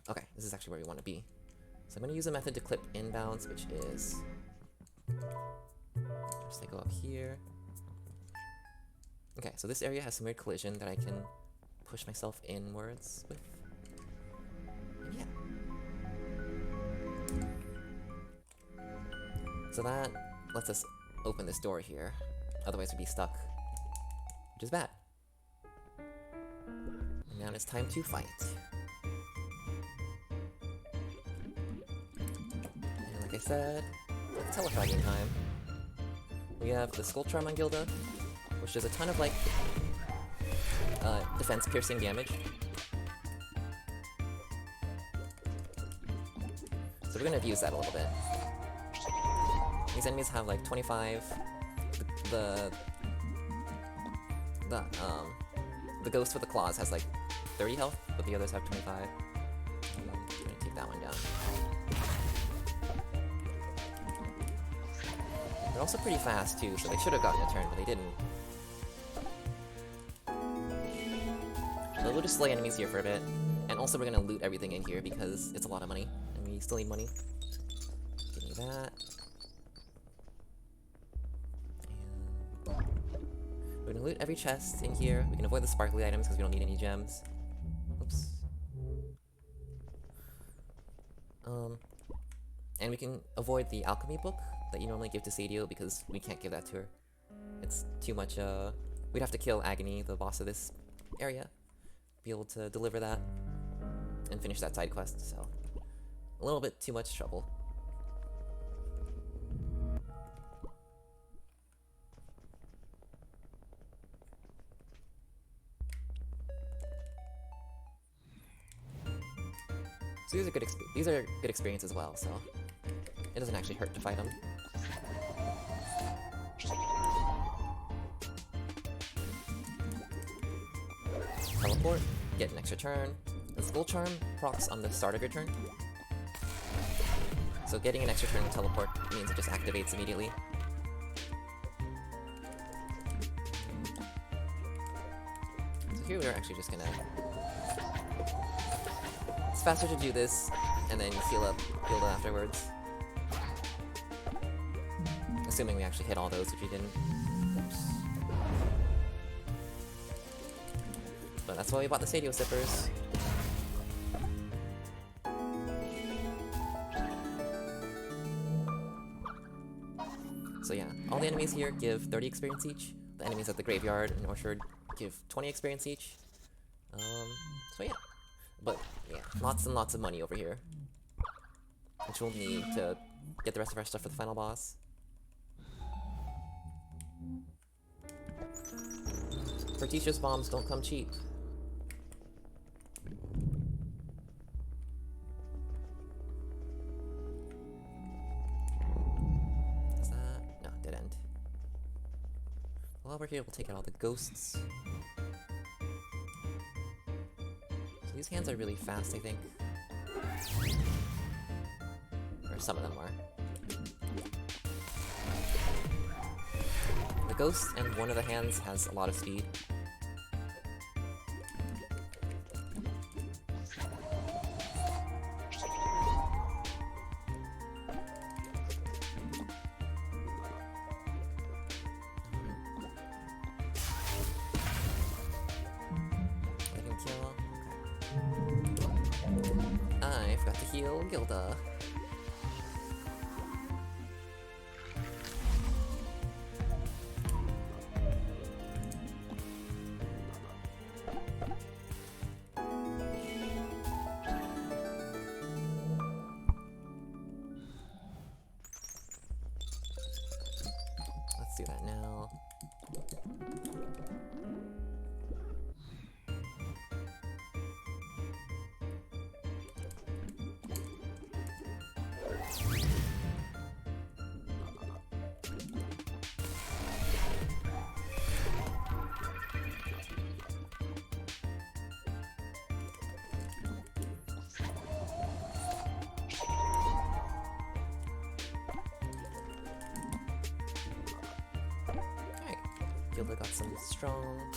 Okay, this is actually where we want to be. So I'm gonna use a method to clip inbounds, which is just they go up here. Okay, so this area has some weird collision that I can push myself inwards with. And yeah. So that lets us open this door here. Otherwise we'd be stuck, which is bad. And now it's time to fight. And like I said, it's telefighting time. We have the Skull Charm on Gilda, which does a ton of like defense piercing damage. So we're gonna abuse that a little bit. These enemies have like 25. The ghost with the claws has like 30 health, but the others have 25. I'm gonna take that one down. They're also pretty fast too, so they should have gotten a turn, but they didn't. So we'll just slay enemies here for a bit, and also we're gonna loot everything in here because it's a lot of money, and we still need money. Give me that. We're gonna loot every chest in here. We can avoid the sparkly items because we don't need any gems. Oops. And we can avoid the alchemy book that you normally give to Sadio because we can't give that to her. It's too much, we'd have to kill Agony, the boss of this area, be able to deliver that and finish that side quest, so a little bit too much trouble. So these are good experience as well, so it doesn't actually hurt to fight them. Teleport, get an extra turn. The Skull Charm procs on the start of your turn. So getting an extra turn with teleport means it just activates immediately. So here we're actually just gonna... It's faster to do this, and then heal up Gilda afterwards. Assuming we actually hit all those, which we didn't. Oops. But that's why we bought the Sadio Sippers. So yeah, all the enemies here give 30 experience each. The enemies at the graveyard and orchard give 20 experience each. So yeah. But yeah, lots and lots of money over here, which we'll need to get the rest of our stuff for the final boss. Fortitious bombs don't come cheap. Is that? No, dead end. While we're here, we'll take out all the ghosts. These hands are really fast, I think. Or some of them are. The ghost and one of the hands has a lot of speed. I forgot to heal Gilda. Let's do that now. Gilda got some strong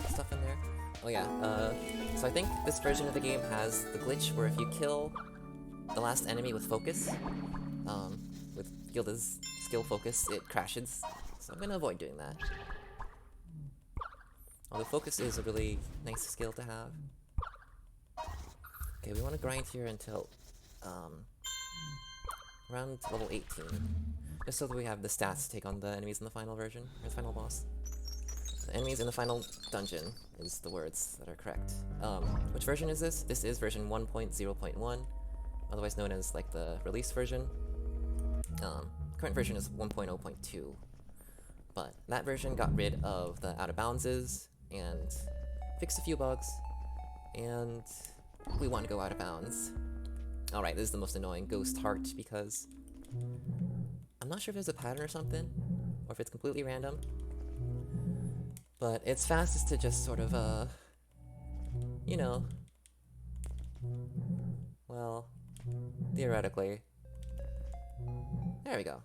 stuff in there. Oh yeah, so I think this version of the game has the glitch where if you kill the last enemy with focus, with Gilda's skill focus, it crashes. So I'm gonna avoid doing that. Although focus is a really nice skill to have. Okay, we want to grind here until around level 18. Just so that we have the stats to take on the enemies in the final version, or the final boss. The enemies in the final dungeon is the words that are correct. Which version is this? This is version 1.0.1, otherwise known as like the release version. Current version is 1.0.2, but that version got rid of the out-of-boundses and fixed a few bugs, and we want to go out of bounds. Alright, this is the most annoying ghost heart because I'm not sure if there's a pattern or something, or if it's completely random, but it's fastest to just sort of, you know, well, theoretically. There we go.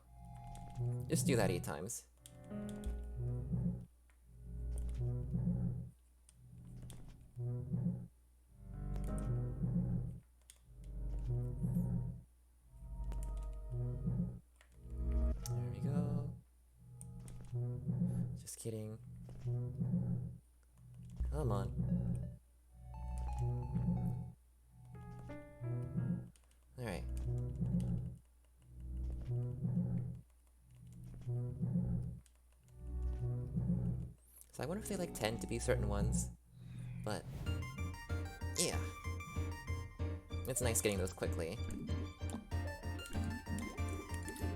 Just do that 8 times. There we go. Just kidding. Come on. Alright. So I wonder if they like tend to be certain ones, but yeah. It's nice getting those quickly.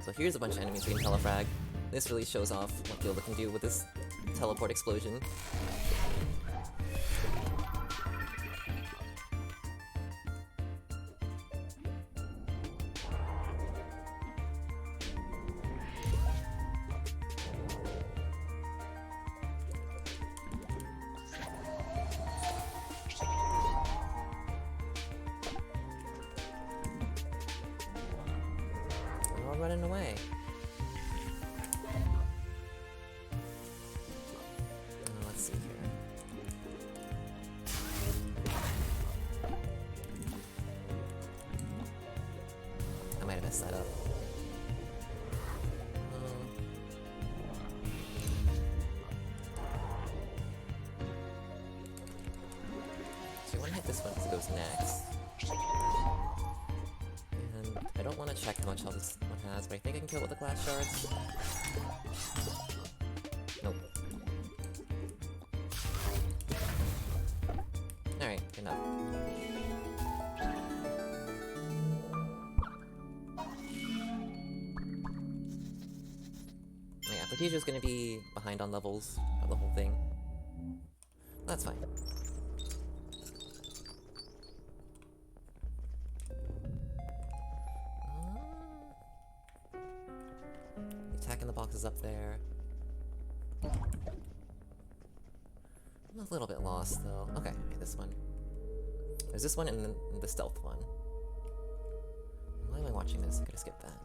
So here's a bunch of enemies we can telefrag. This really shows off what Gilda can do with this teleport explosion. They're all running away. Let's see here. I might have messed that up. So you want to hit this one because it goes next. And I don't want to check how much health this one has, but I think I can kill it with the glass shards. Nope. Alright, enough. Yeah, Petitia's gonna be behind on levels of the whole thing. That's fine. Attacking the boxes up there. I'm a little bit lost though. Okay, this one. There's this one and then the stealth one. Why am I watching this? I could have skipped that.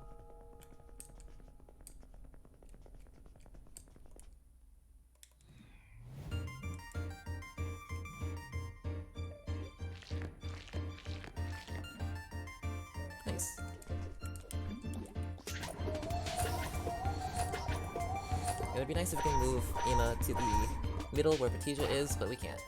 Nice. It would be nice if we can move Ima to the middle where Petija is, but we can't.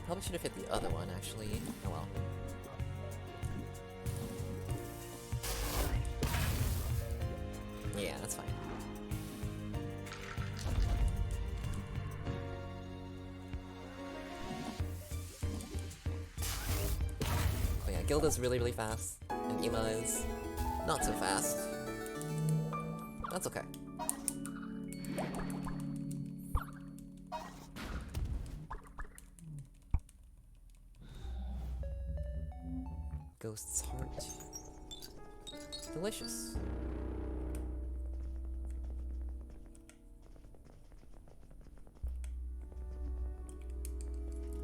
Probably should have hit the other one, actually. Oh well. Yeah, that's fine. Oh yeah, Gilda's really, really fast, and Ima is not so fast. That's okay. Ghost's heart. Delicious.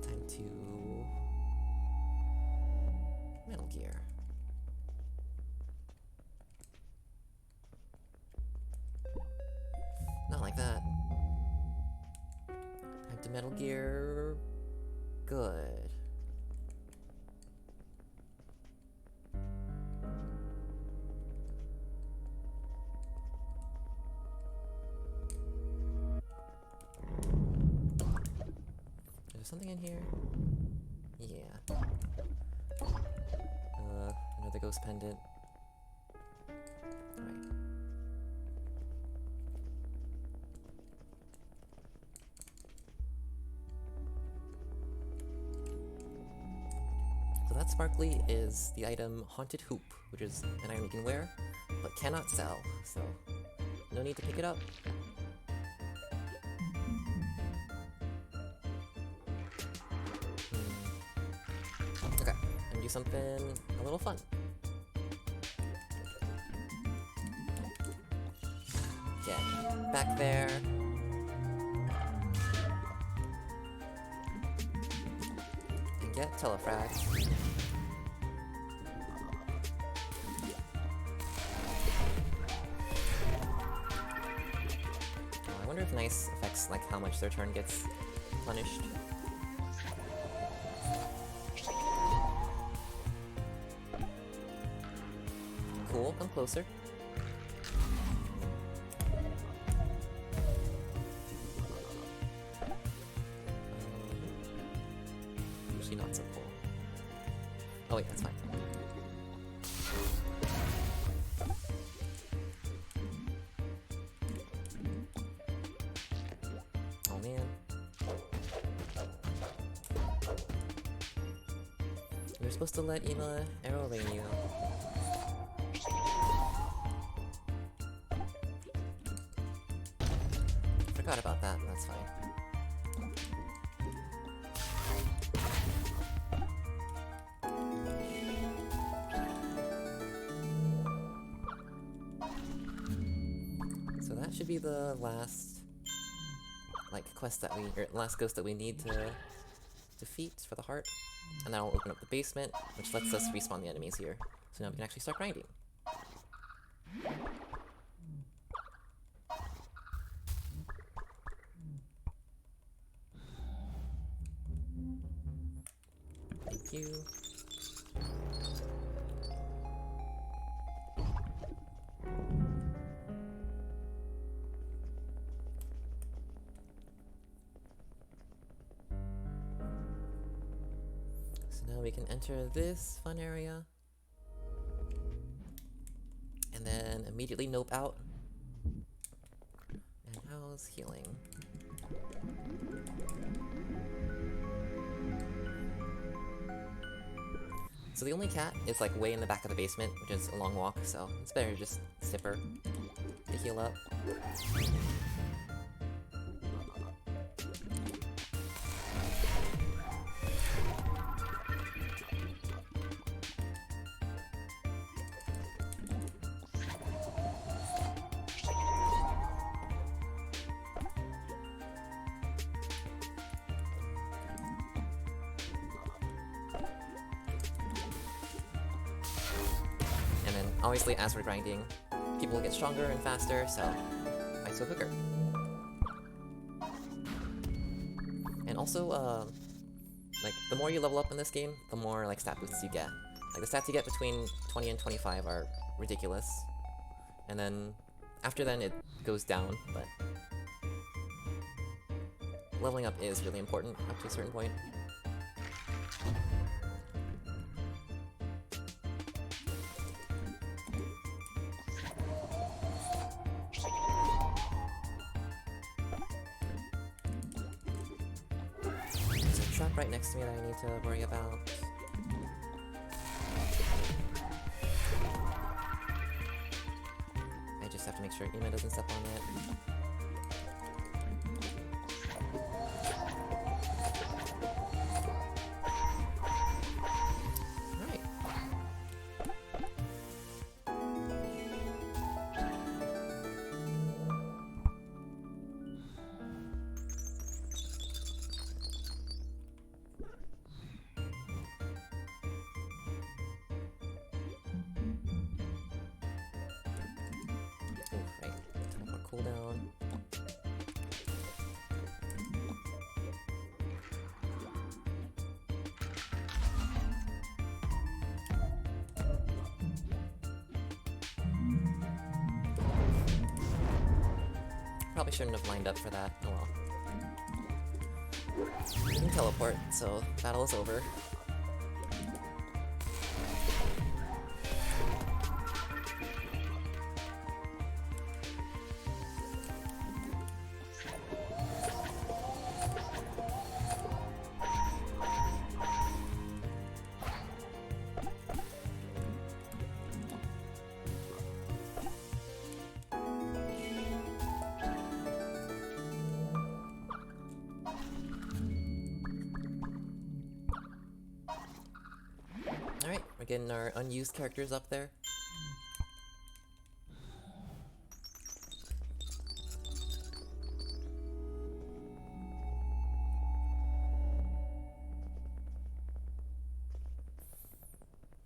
Time to Metal Gear. Not like that. Time to Metal Gear. Good. Is there something in here? Yeah. Another ghost pendant. Alright. So that sparkly is the item Haunted Hoop, which is an item you can wear, but cannot sell, so no need to pick it up. Okay, I'm gonna do something a little fun. Get back there. And get Telefrag. I wonder if Nice affects like how much their turn gets punished. Cool, come closer. Usually not so cool. Oh wait, that's fine. Oh man. You're supposed to let Ema arrow rain you. Forgot about that, that's fine. So that should be the last, like, quest that we, or last ghost that we need to defeat for the heart. And that'll open up the basement, which lets us respawn the enemies here. So now we can actually start grinding. Thank you. So now we can enter this fun area. And then immediately nope out. And how's healing? So the only cat is like way in the back of the basement, which is a long walk, so it's better to just skip her to heal up. Obviously, as we're grinding, people will get stronger and faster, so I go quicker. And also, like, the more you level up in this game, the more, like, stat boosts you get. Like, the stats you get between 20 and 25 are ridiculous. And then, after then, it goes down, but leveling up is really important up to a certain point. Trap right next to me that I need to worry about. I just have to make sure Ema doesn't step on it. Alright. cooldown. Probably shouldn't have lined up for that. Oh well. We can teleport, so battle is over. Alright, we're getting our unused characters up there.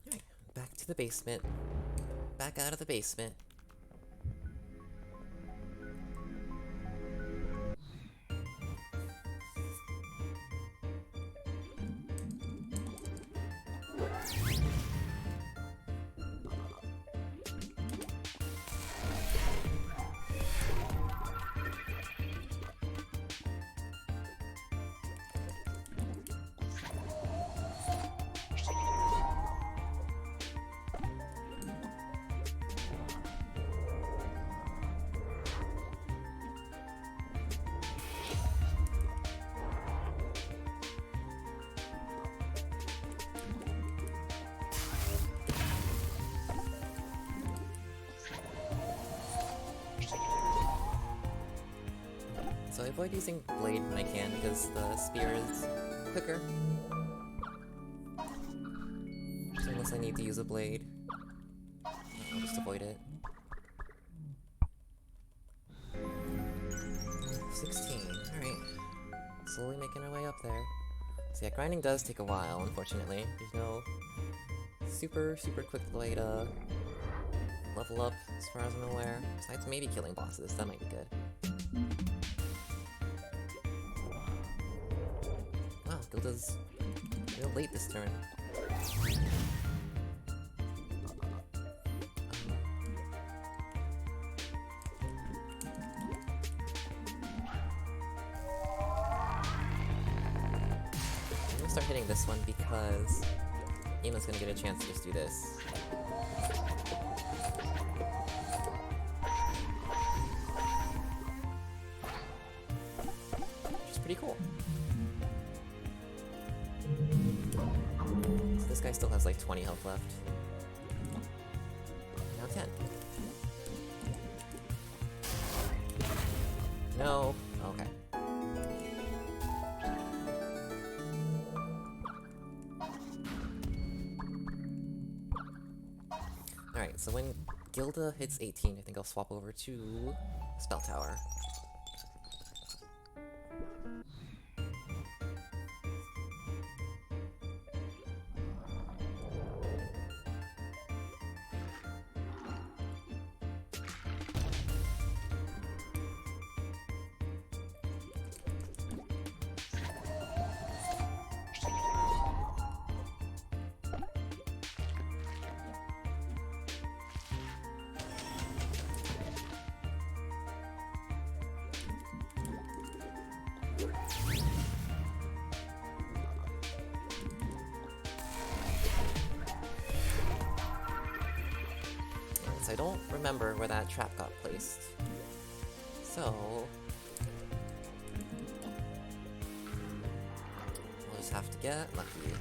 Alright, back to the basement. Back out of the basement. So I avoid using blade when I can because the spear is quicker. So unless I need to use a blade, I'll just avoid it. 16, alright. Slowly making our way up there. So yeah, grinding does take a while, unfortunately. There's no super quick way to level up as far as I'm aware. Besides maybe killing bosses, that might be good. Wow, Gilda's real late this turn. I'm gonna start hitting this one because Ina's gonna get a chance to just do this. Which is pretty cool. So this guy still has like 20 health left. Now 10. No. Okay. Alright, so when Gilda hits 18, I think I'll swap over to Spell Tower. So I don't remember where that trap got placed. So we'll just have to get lucky.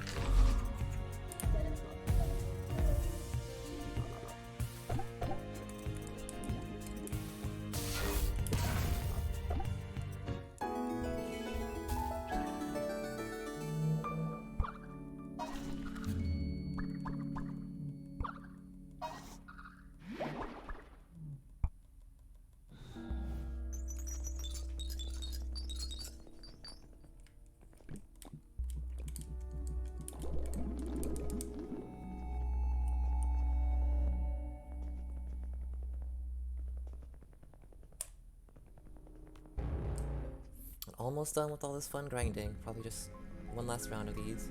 almost done with all this fun grinding. Probably just one last round of these.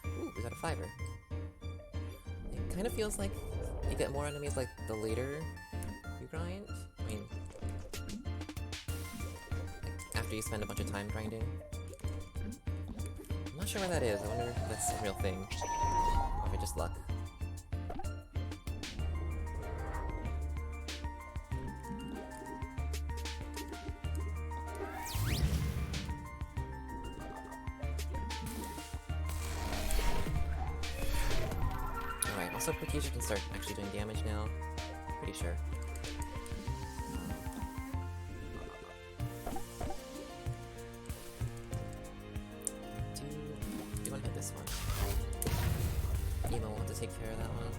Ooh, we got a fiver. It kind of feels like you get more enemies like the later you grind. I mean, like after you spend a bunch of time grinding. I'm not sure why that is. I wonder if that's a real thing. Or if it's just luck. Alright, also Prakisha can start actually doing damage now. Pretty sure. Do you want to hit this one? Emo will have to take care of that one.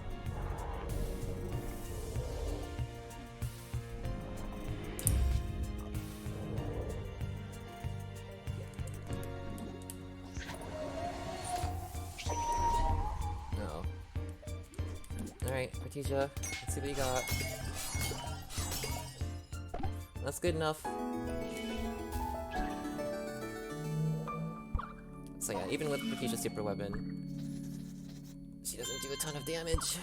No. Alright, Artesia, let's see what you got. That's good enough. So yeah, even with Prakisha's super weapon, she doesn't do a ton of damage.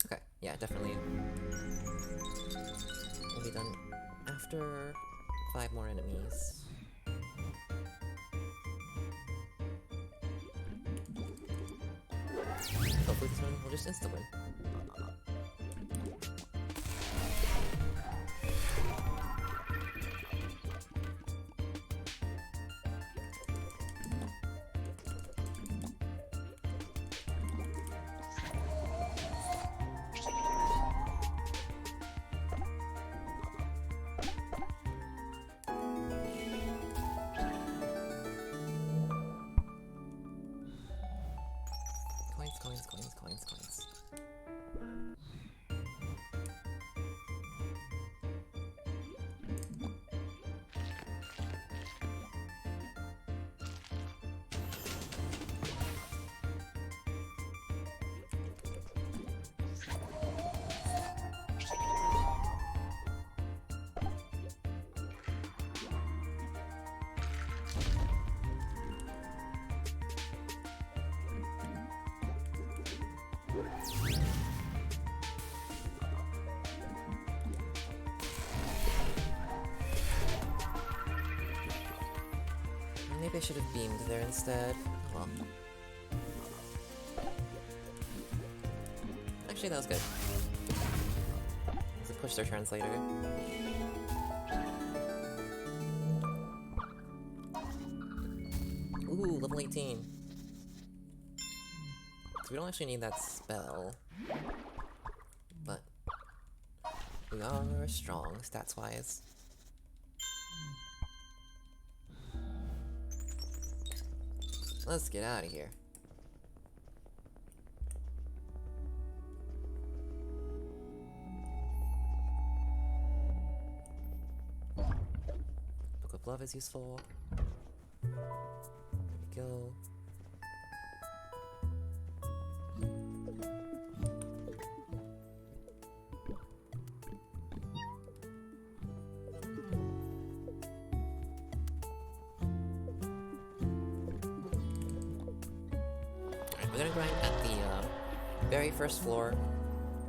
Okay, yeah, definitely. We'll be done after 5 more enemies. Hopefully this one will just insta-win. Coins. Maybe I should have beamed there instead. Well. Actually, that was good. Let's push their turns later. Ooh, level 18. So we don't actually need that spell. But we are strong, stats-wise. Let's get out of here. Book of Love is useful. There we go. We're gonna grind at the very first floor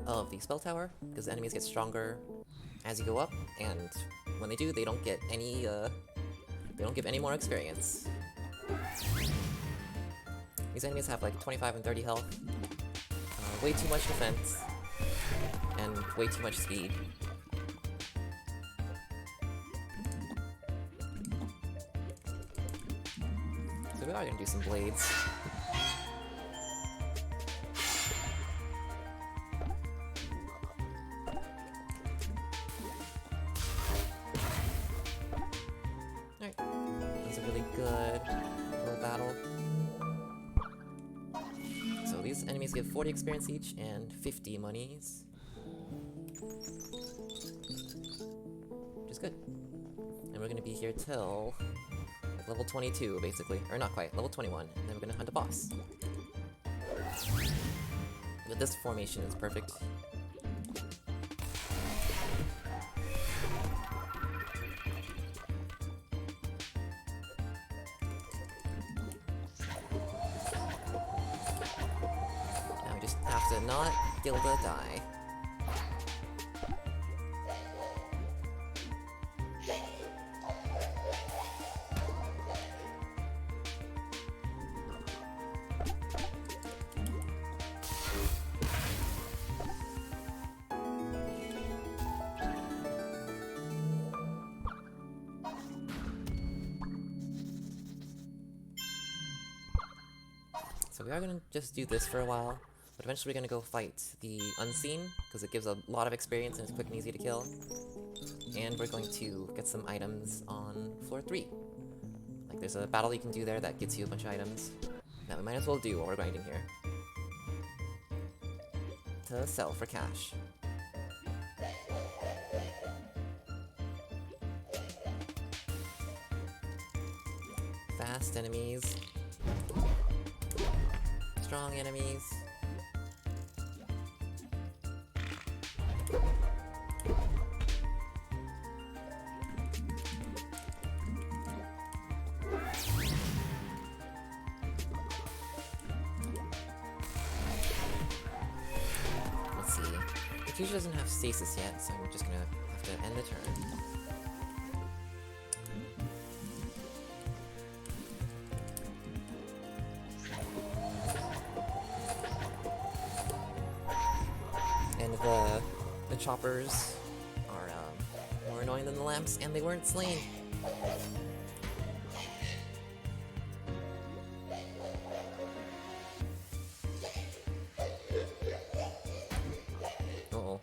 of the spell tower, because the enemies get stronger as you go up, and when they do, they don't get any, they don't give any more experience. These enemies have like 25 and 30 health, way too much defense, and way too much speed. So we are gonna do some blades. Enemies give 40 experience each and 50 monies. Which is good. And we're gonna be here till like, level 22, basically. Or not quite, level 21. And then we're gonna hunt a boss. With but this formation is perfect. Now we just have to not Gilda die. So we are gonna just do this for a while, but eventually we're gonna go fight the Unseen, because it gives a lot of experience and it's quick and easy to kill. And we're going to get some items on floor 3. Like there's a battle you can do there that gets you a bunch of items that we might as well do while we're grinding here. To sell for cash. Fast enemies. Strong enemies. Let's see. The creature doesn't have stasis yet, so I'm just gonna have to end the turn. And the choppers are more annoying than the lamps, and they weren't slain. Uh-oh.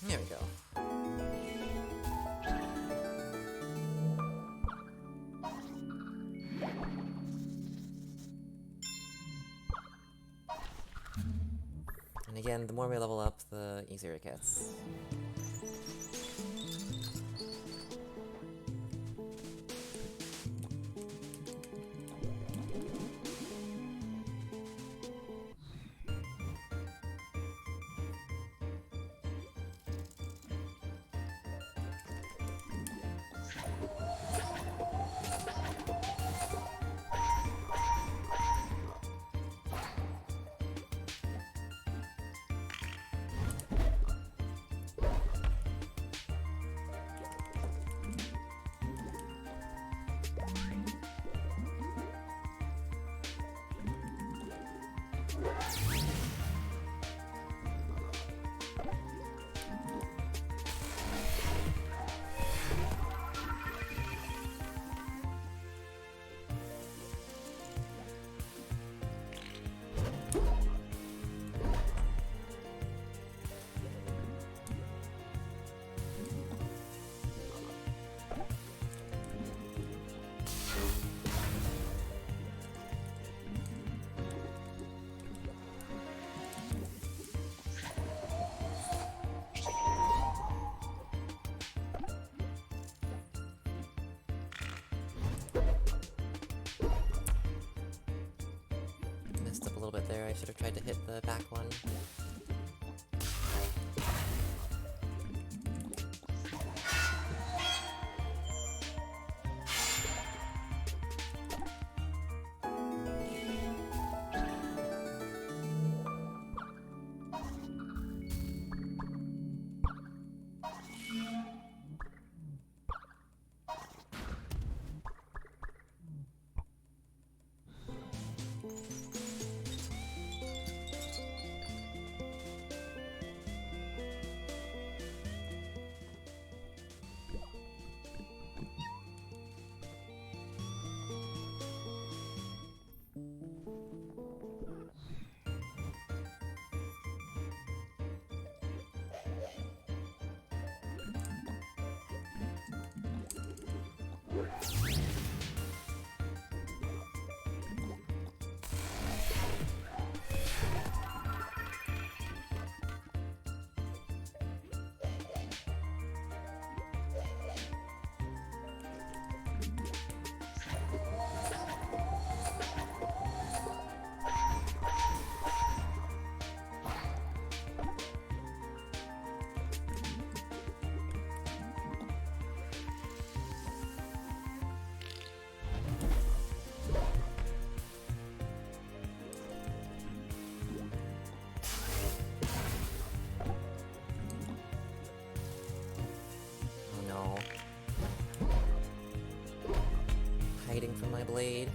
There we go. And again, the more we level up, the easier it gets. Messed up a little bit there. I should have tried to hit the back one. blade.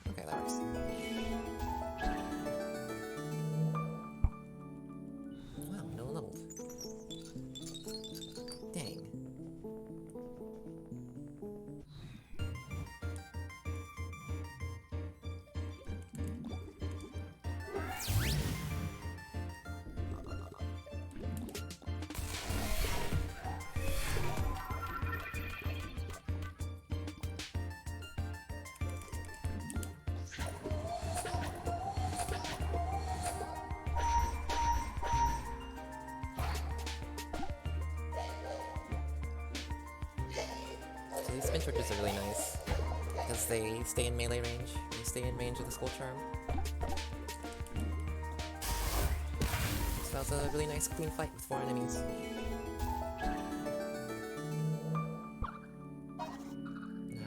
Okay, that works. Wow, no one leveled. Dang. So these spin torches are really nice, because they stay in melee range. They stay in range of the Skull Charm. So that was a really nice clean fight with 4 enemies.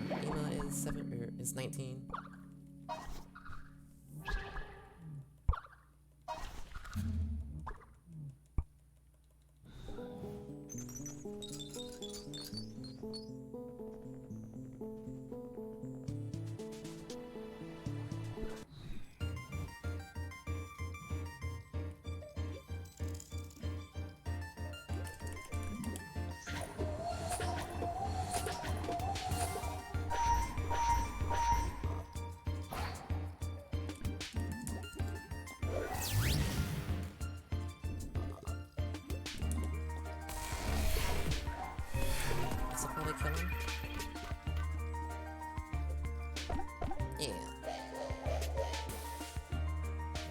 Now, Ima is 19. This will probably kill him. Yeah.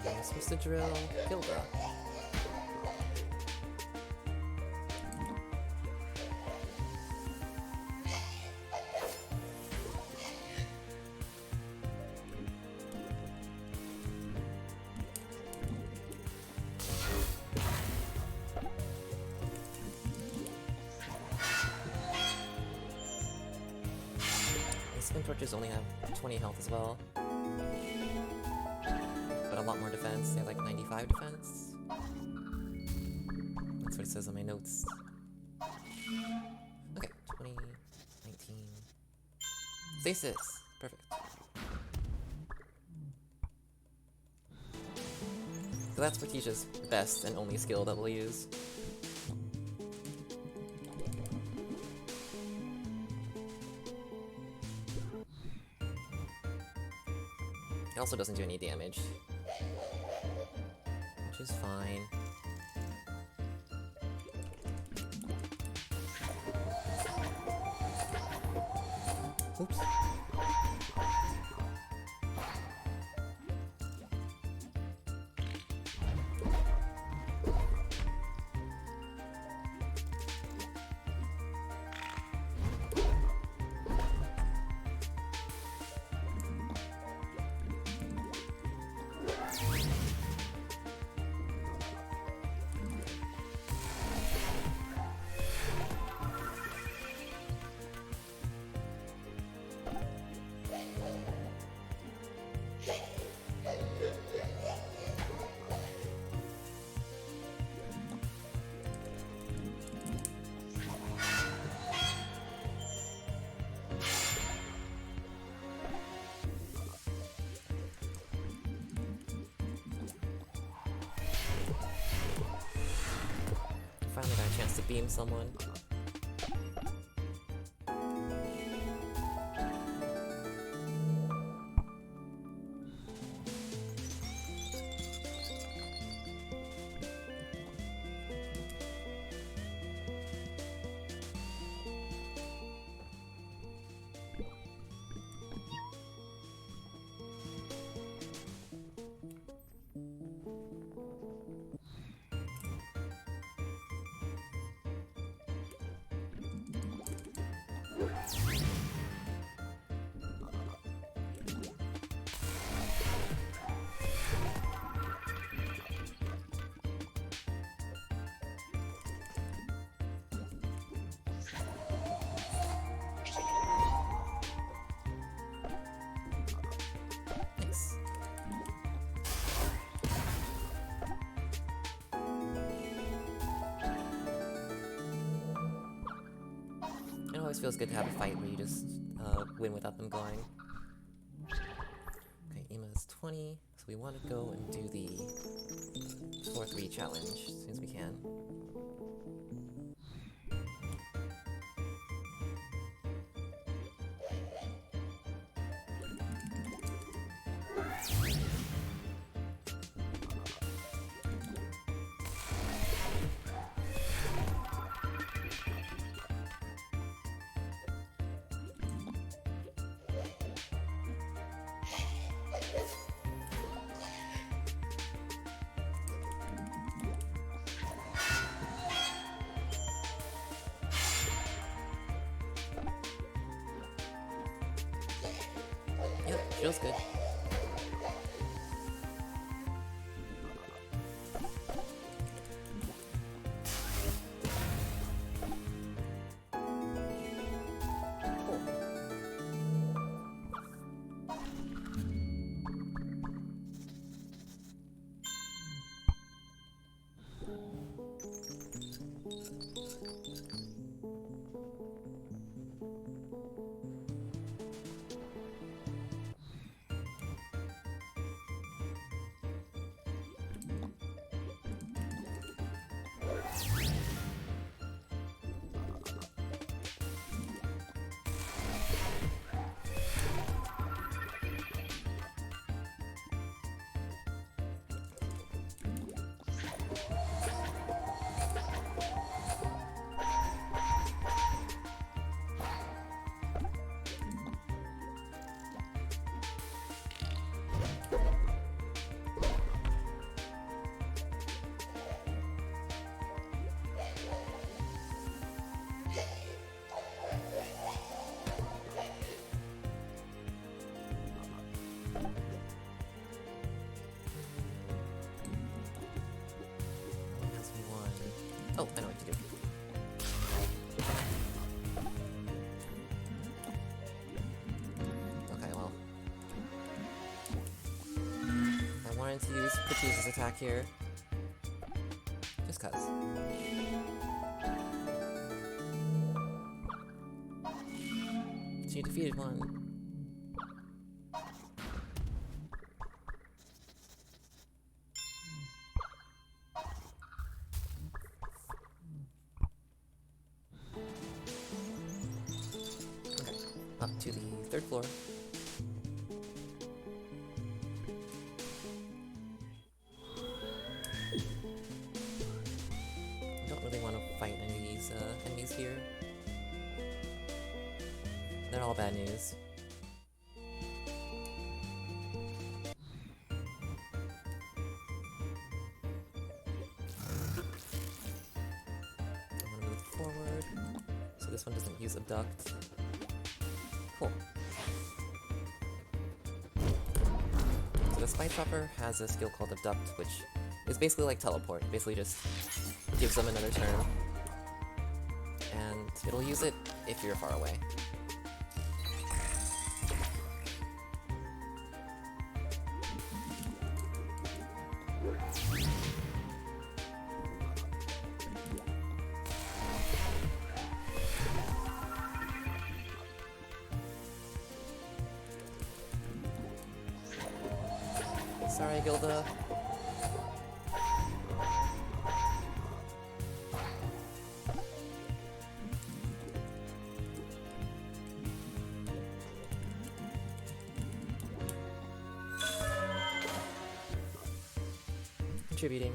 I'm supposed to drill Gilda. Spin torches only have 20 health as well, but a lot more defense. They have like 95 defense. That's what it says on my notes. Okay, 20, 19. Stasis! Perfect. So that's Morticia's best and only skill that we'll use. It also doesn't do any damage, which is fine. Oops. Finally got a chance to beam someone. always feels good to have a fight where you just win without them going. Okay, Ima is 20, so we want to go and do the 4-3 challenge as soon as we can. Yep, feels good. Cool. Has me one. Oh, I know what to do. Okay, well. I wanted to use Patrice's attack here. Just cuz. She defeated one. Up to the 3rd floor. Don't really want to fight any of these enemies here. They're all bad news. I want to move forward, so this one doesn't use abduct. Cool. So the Spike Chopper has a skill called Abduct, which is basically like teleport. It basically just gives them another turn. And it'll use it if you're far away. Sorry, Gilda. Contributing.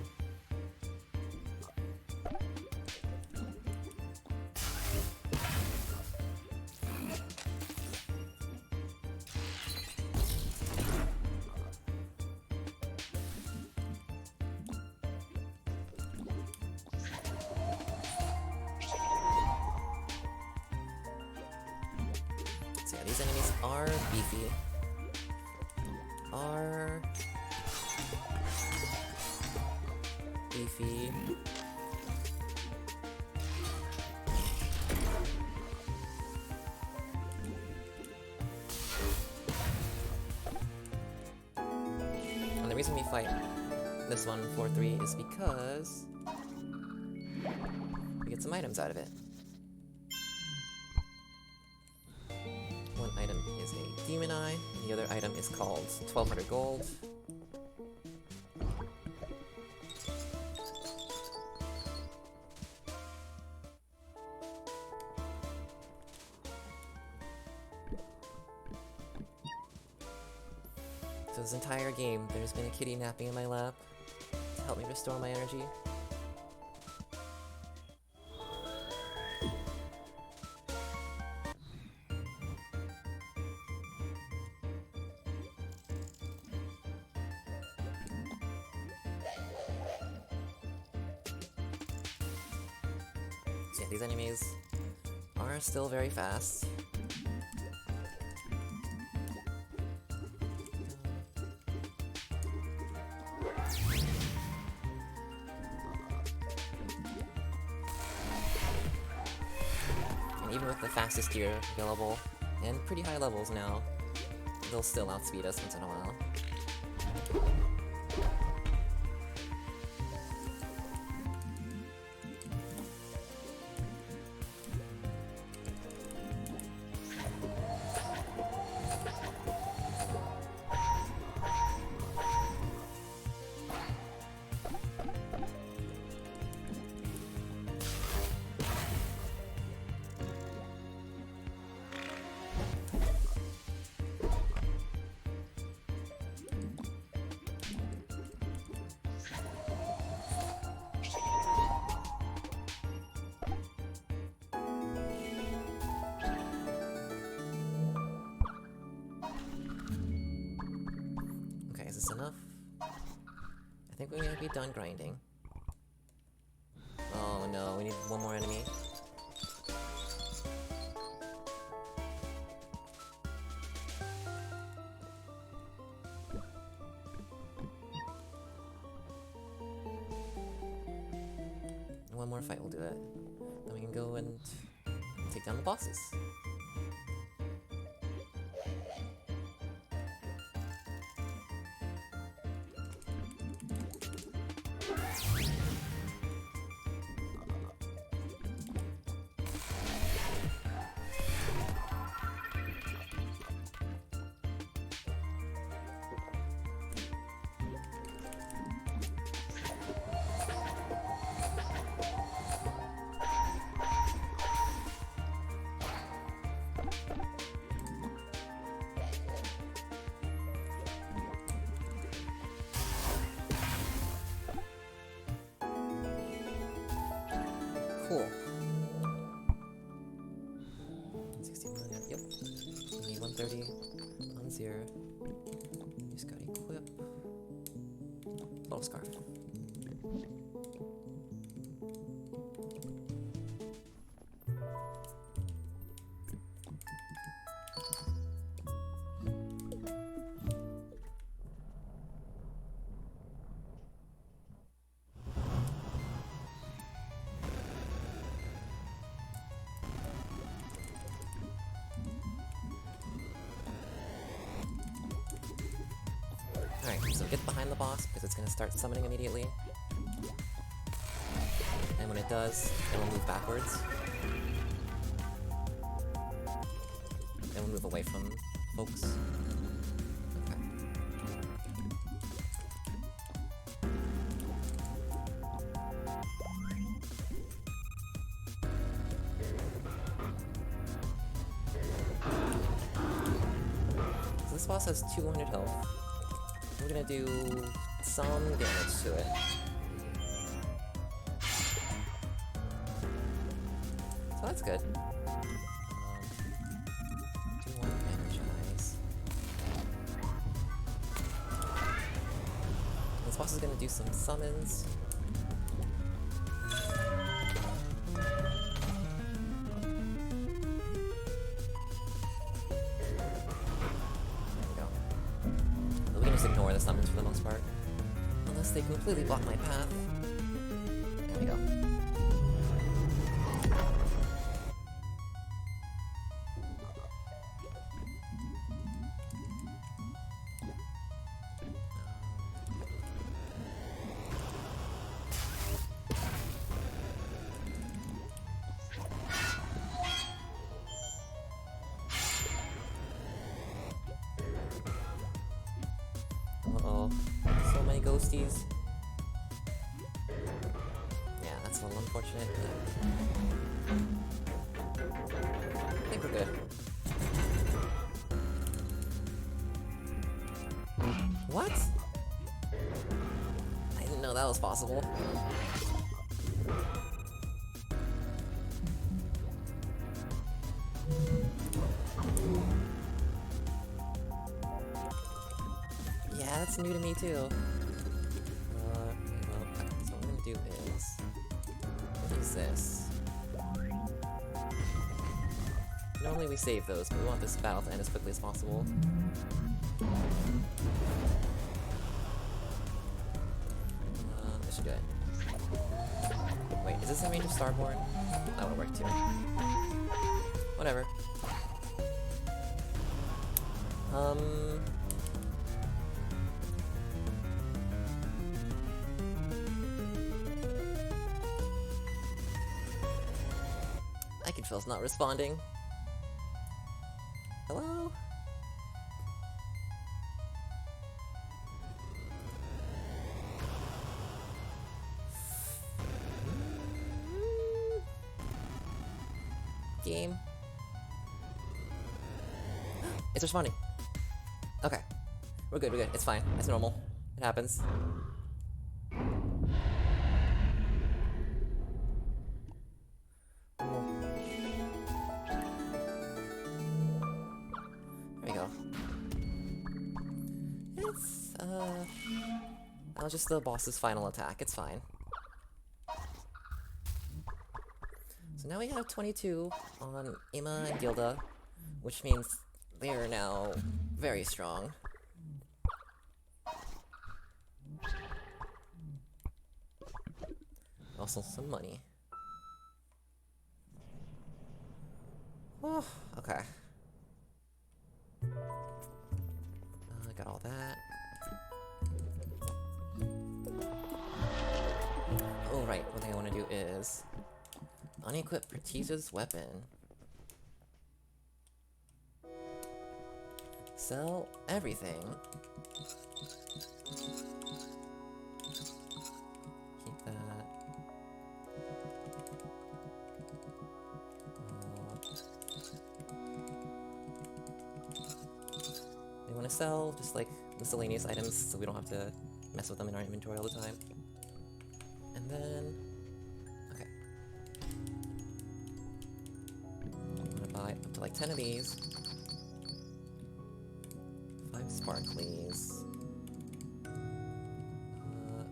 So yeah, these enemies are beefy. And the reason we fight this one 4-3 is because we get some items out of it. One item is a demon eye, and the other item is called 1200 gold. So this entire game, there's been a kitty napping in my lap to help me restore my energy. So yeah, these enemies are still very fast. And even with the fastest gear available, and pretty high levels now, they'll still outspeed us once in a while. Okay, is this enough? I think we might be done grinding. Oh no, we need one more enemy. One more fight will do it. Then we can go and take down the bosses. Cool. 60 million, yep. We need 130 on zero. Just gotta equip. Little scarf. Alright, so get behind the boss because it's gonna start summoning immediately. And when it does, it'll move backwards. And we'll move away from folks. Okay. So this boss has 200 health. We're gonna do some damage to it. So that's good. Do one energize. This boss is gonna do some summons. Ignore the summons for the most part. Unless they completely block my path. There we go. ghosties. Yeah, that's a little unfortunate. I think we're good. What? I didn't know that was possible. Yeah, that's new to me too. Okay, well, so what I'm gonna do is use this. Normally we save those, but we want this battle to end as quickly as possible. This should do it. Wait, is this in range of Starborn? That would work too. Whatever. Ikenfell's not responding. Hello? Game. It's responding. Okay. We're good, we're good. It's fine. It's normal. It happens. There we go. It's, that was just the boss's final attack. It's fine. So now we have 22 on Ima and Gilda, which means they are now very strong. Also some money. Oh, okay. I got all that. Oh, right. One thing I want to do is unequip Pratija's weapon. Sell everything. Keep that. We want to sell just like miscellaneous items so we don't have to mess with them in our inventory all the time. And then, okay. I'm gonna buy up to like 10 of these. 5 sparklies.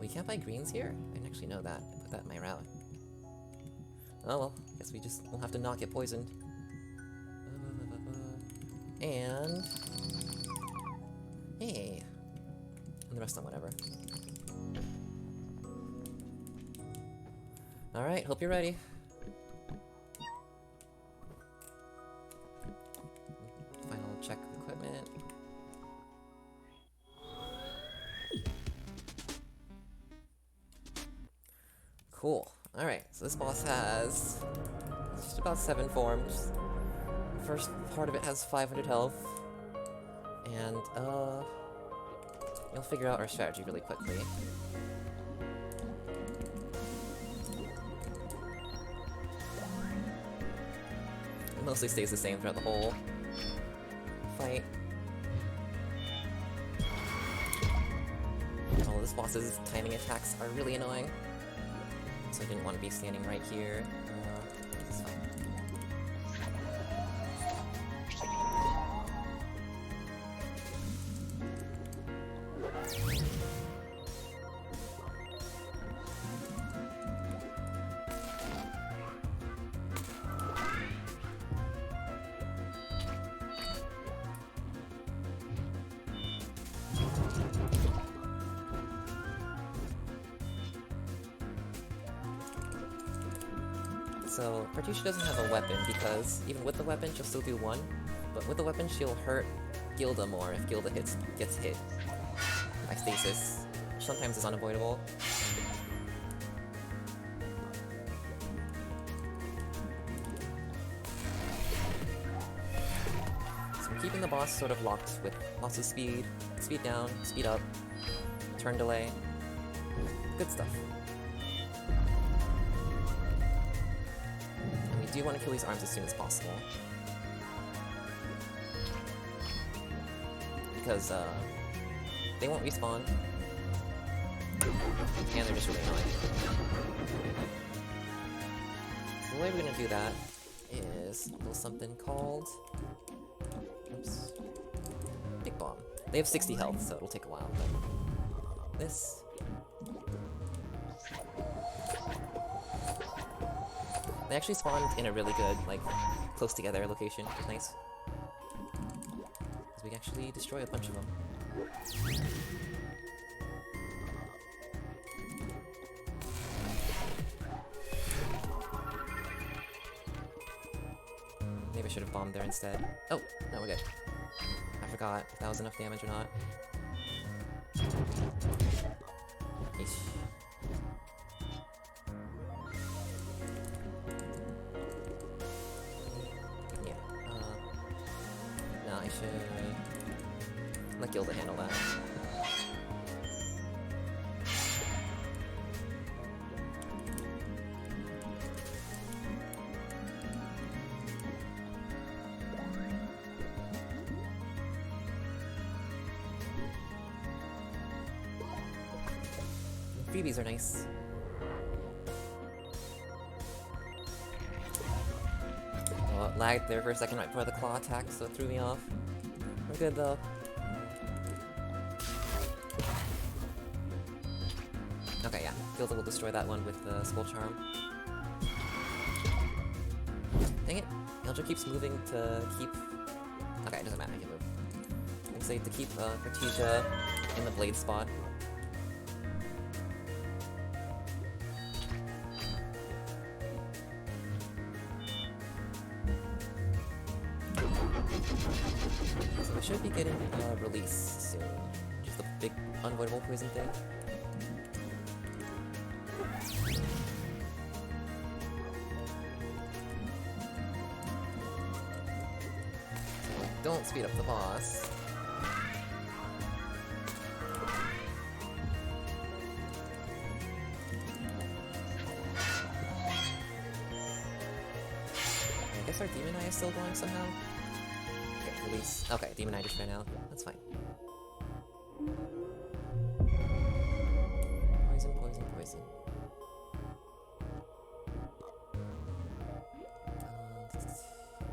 We can't buy greens here? I didn't actually know that. I put that in my route. Oh well, guess we'll have to not get poisoned. And hey, and the rest on whatever. All right, hope you're ready. Final check of equipment. Cool. All right, so this boss has just about 7 forms. First part of it has 500 health, and you'll figure out our strategy really quickly. It mostly stays the same throughout the whole fight. Oh, this boss's timing attacks are really annoying. So I didn't want to be standing right here. This is fine. So, Pratusha doesn't have a weapon because even with the weapon she'll still do 1, but with the weapon she'll hurt Gilda more if Gilda gets hit by stasis, which sometimes is unavoidable. So we're keeping the boss sort of locked with lots of speed down, speed up, turn delay. Good stuff. And we do want to kill these arms as soon as possible. Because, they won't respawn. And they're just really annoying. So the way we're gonna do that is a little something called... Oops. Big Bomb. They have 60 health, so it'll take a while, but... This... They actually spawned in a really good, like, close together location, which is nice. Because we actually destroy a bunch of them. Maybe I should have bombed there instead. Oh, no, we're good. I forgot if that was enough damage or not. Eesh. Yeah, no, I should let Gilda handle that. Freebies are nice. Oh, it lagged there for a second right before the claw attack, so it threw me off. We're good though. Okay, yeah. Gilda will destroy that one with the Skull Charm. Dang it. Eldra keeps moving to keep... Okay, it doesn't matter, I can move. I can say to keep Artesia in the blade spot. So we should be getting a release soon. Just the big unavoidable poison thing. So don't speed up the boss. I guess our Demon Eye is still going somehow? Okay, release. Okay, Demon Eye just ran out. That's fine. Poison, poison, poison.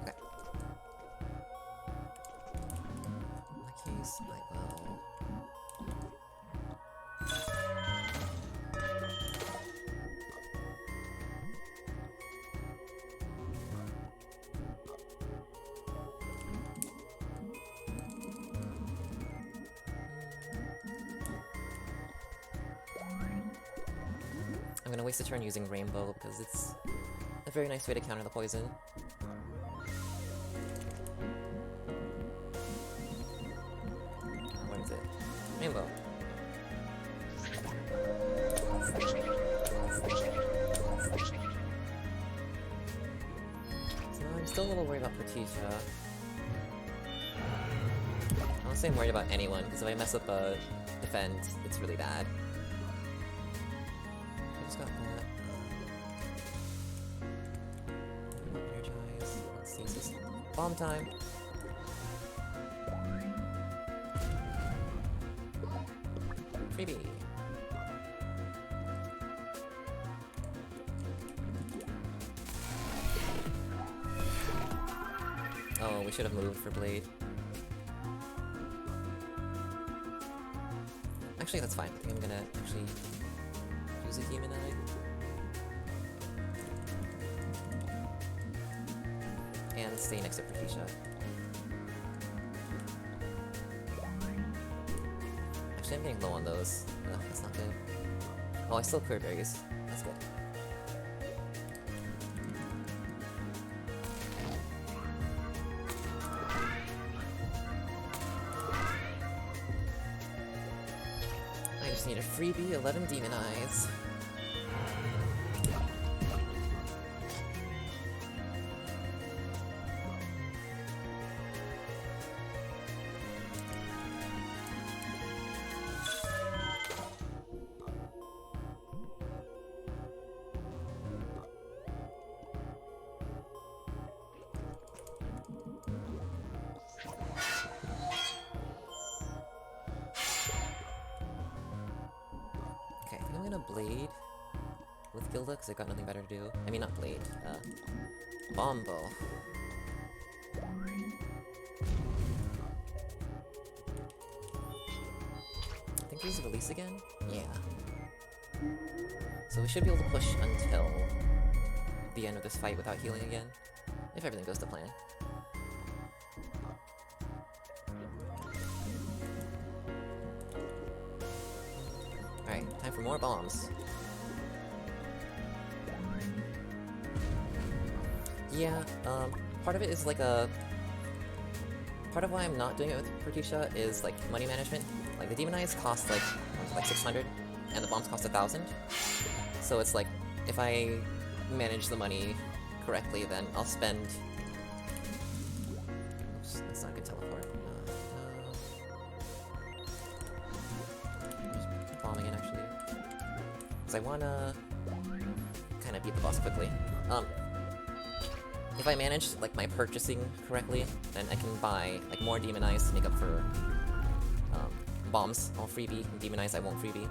Okay. In that case, I will... I'm gonna waste a turn using Rainbow because it's a very nice way to counter the poison. What is it? Rainbow. So I'm still a little worried about Artesia. I won't say I'm worried about anyone, because if I mess up a defend, it's really bad. I just got that. Energize. Let's see, this is bomb time. Freebie. Oh, we should have moved for Blade. Actually, that's fine. I think I'm gonna actually use a Demon Eye. And stay next to Artesia. Actually, I'm getting low on those. No, that's not good. Oh, I still clear berries. That's good. I just need a freebie, 11 Demon Eyes. gonna Blade with Gilda, because I've got nothing better to do. I mean, not Blade, Bombo. I think this is release again? Yeah. So we should be able to push until the end of this fight without healing again, if everything goes to plan. Alright, time for more bombs. Yeah, part of it is like a... Part of why I'm not doing it with Pertusha is, like, money management. Like, the Demon Eyes cost, like, what was it, like 600, and the bombs cost 1,000. So it's like, if I manage the money correctly, then I'll spend... Oops, that's not a good teleport. Just bomb again, actually. Because I wanna... kind of beat the boss quickly. If I manage, like, my purchasing correctly, then I can buy, like, more Demon Eyes to make up for, bombs. I'll freebie, and Demon Eyes I won't freebie.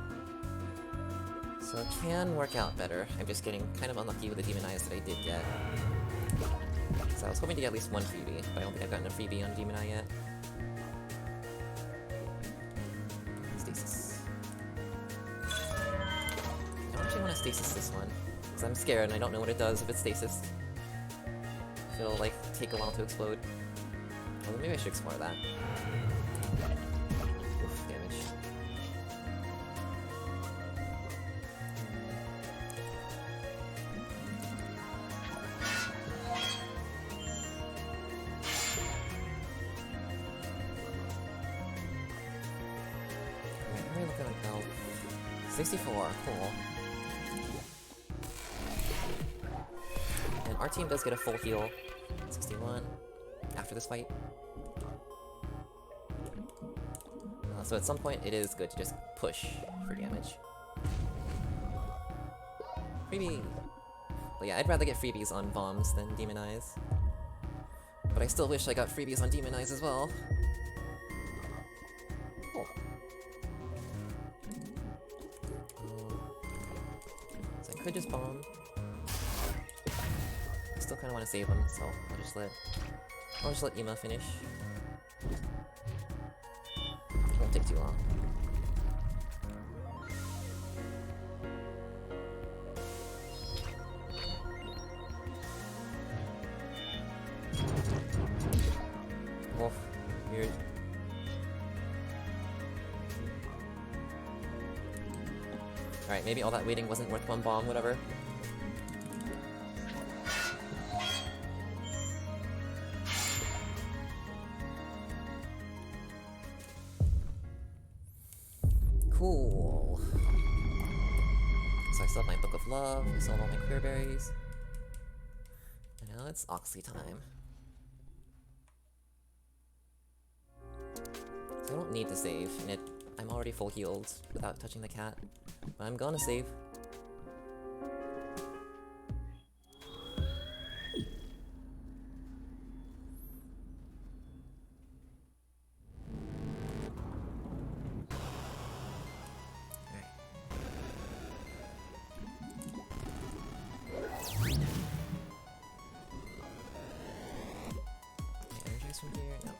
So it can work out better. I'm just getting kind of unlucky with the Demon Eyes that I did get. So I was hoping to get at least one freebie, but I don't think I've gotten a freebie on Demon Eye yet. Stasis. I don't actually want to stasis this one, because I'm scared and I don't know what it does if it's stasis. If it'll, like, take a while to explode. Well, maybe I should explore that. Oof, damage. Alright, let me look at my health. 64, cool. And our team does get a full heal. 61 after this fight. So at some point it is good to just push for damage. Freebie! But yeah, I'd rather get freebies on bombs than Demon Eyes. But I still wish I got freebies on Demon Eyes as well. Cool. So I could just bomb. I still kind of want to save him, so I'll just let Ima finish. Won't take too long. Wolf, weird. Alright, maybe all that waiting wasn't worth one bomb, whatever. Cool. So I still have my Book of Love, I still have all my queer berries. And now it's Oxley time. So I don't need to save, and I'm already full healed without touching the cat. But I'm gonna save. From here? No.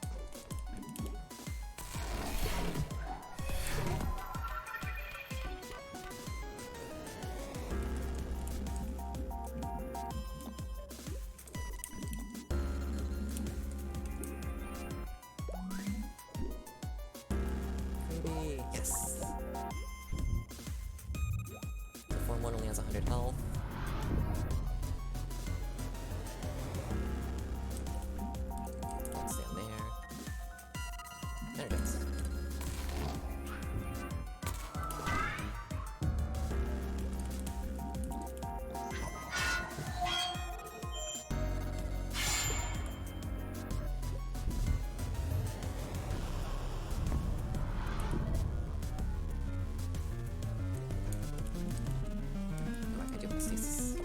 Maybe. Yes! The form 1 only has 100 health. Stasis.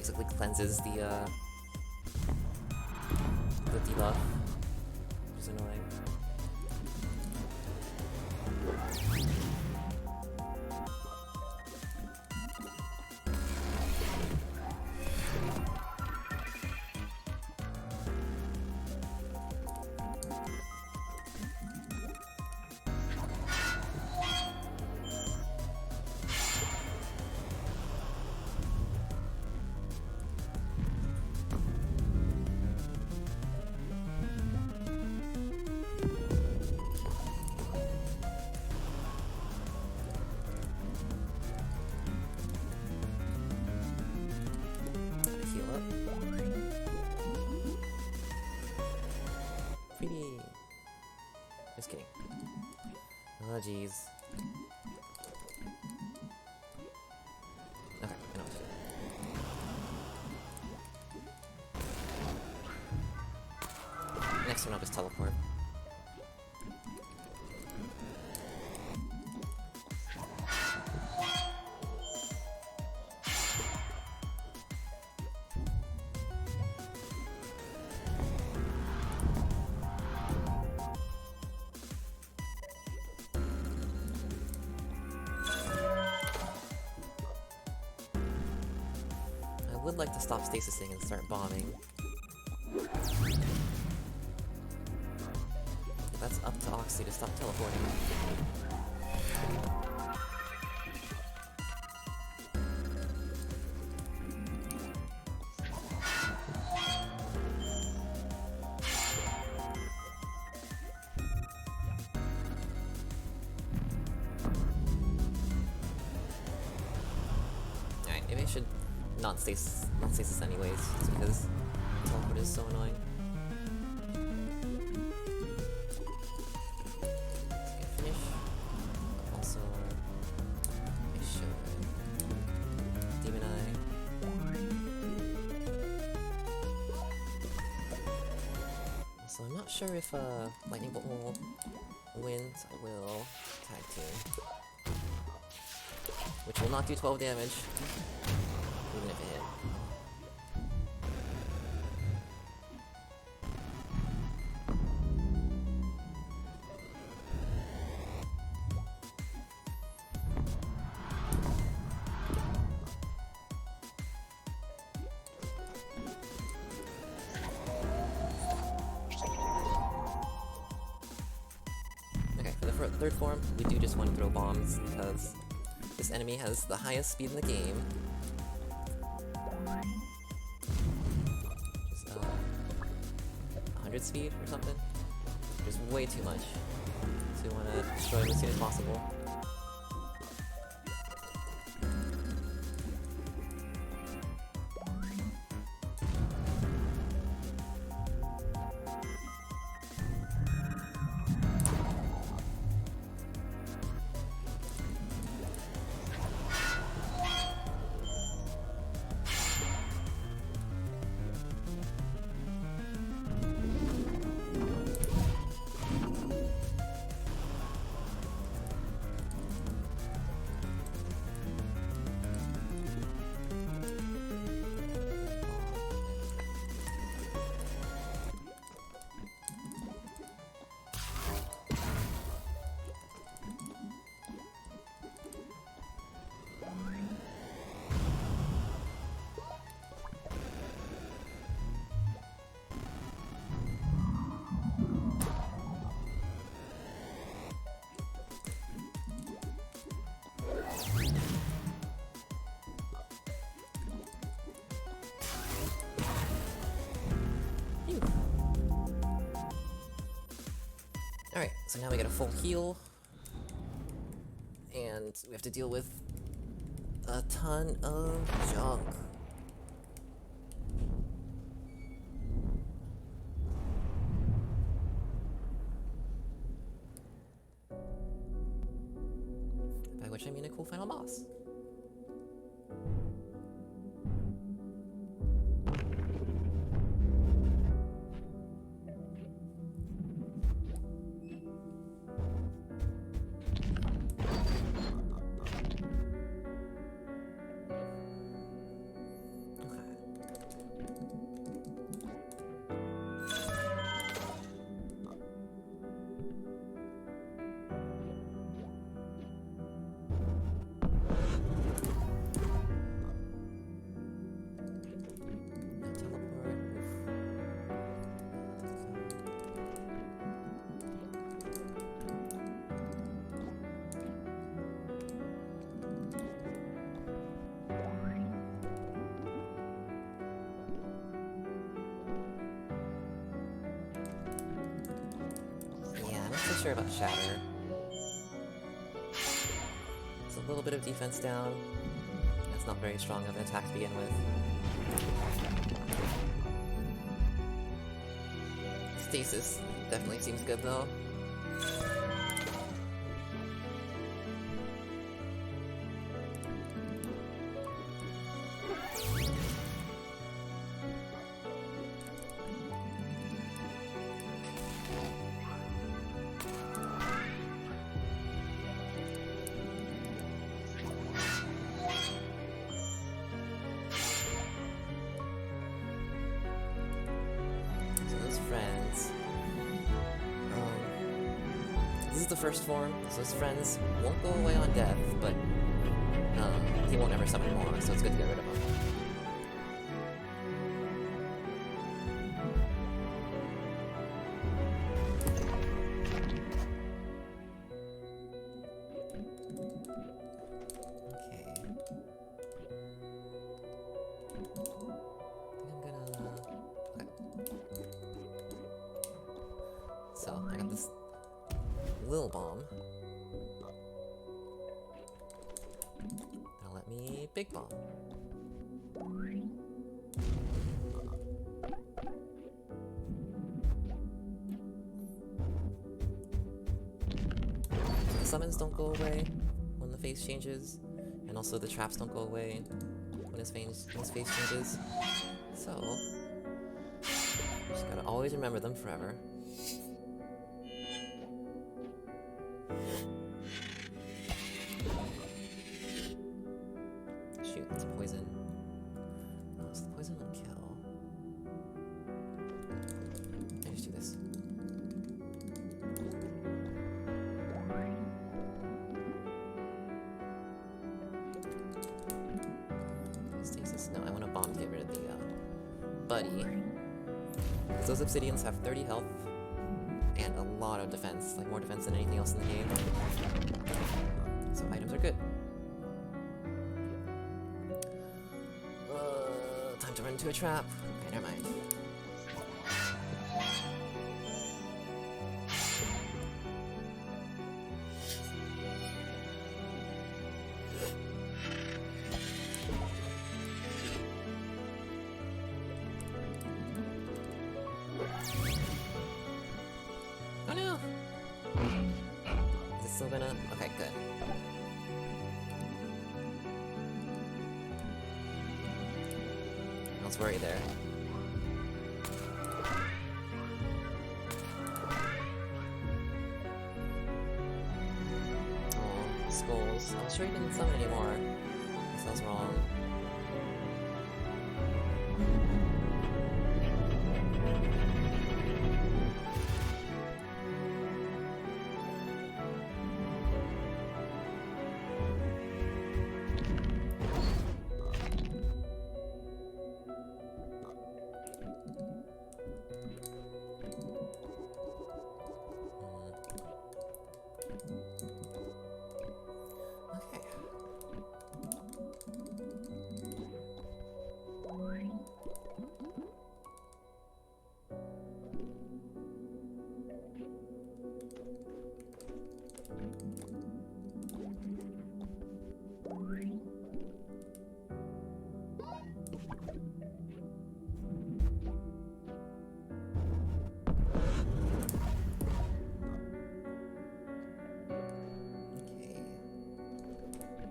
basically cleanses the debuff, which is annoying. Heal up. Pretty. Just kidding. Oh jeez. Okay, I know what to do. Next one up is teleport. I would like to stop stasising and start bombing. That's up to Oxy to stop teleporting. Alright, maybe I should not stasis anyways, just because teleport is so annoying. Finish. Also, I should Demon Eye. So I'm not sure if Lightning Bolt will win, so I will tag team. Which will not do 12 damage, even if it hit. Okay, for the third form, we do just want to throw bombs because this enemy has the highest speed in the game. Just 100 speed or something. Just way too much. So we want to destroy him as soon as possible. Alright, so now we get a full heal. And we have to deal with a ton of junk. By which I mean a cool final boss. Okay. sure about Shatter. It's a little bit of defense down. That's not very strong of an attack to begin with. Stasis definitely seems good though. Friends. This is the first form, so his friends won't go away on death, but he won't ever summon more, so it's good to get rid of him. So, I got this Lil Bomb. Now let me Big Bomb. The summons don't go away when the face changes, and also the traps don't go away when his face changes. So, just gotta always remember them forever. Shoot, that's a poison. Oh, so the poison won't kill. I just do this. Stasis? No, I want a bomb to get rid of the buddy. Because those obsidians have 30 health and a lot of defense, like more defense than anything else in the game. So items are good. Time to run into a trap. Okay, never mind. Oh no! Is it still gonna... Okay, good. I was worried there. Oh, skulls. I was sure you didn't summon anymore. I guess I was wrong.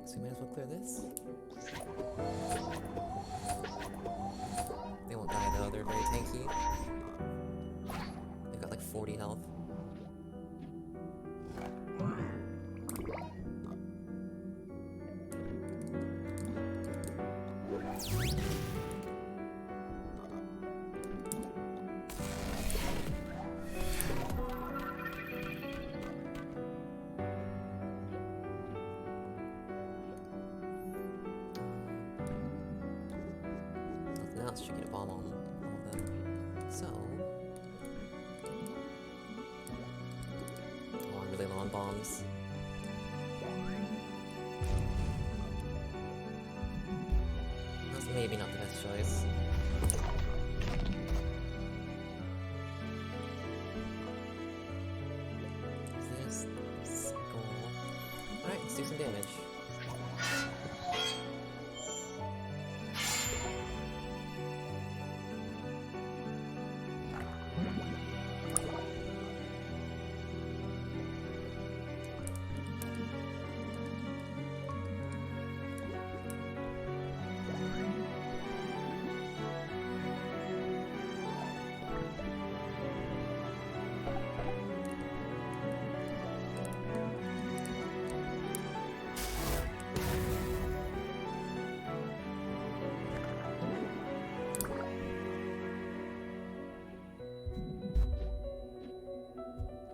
So we might as well clear this. They won't die though, they're very tanky. They've got like 40 health. Now it's tricky to bomb on all of them. So... long, really long bombs. That's maybe not the best choice. Let's do some damage.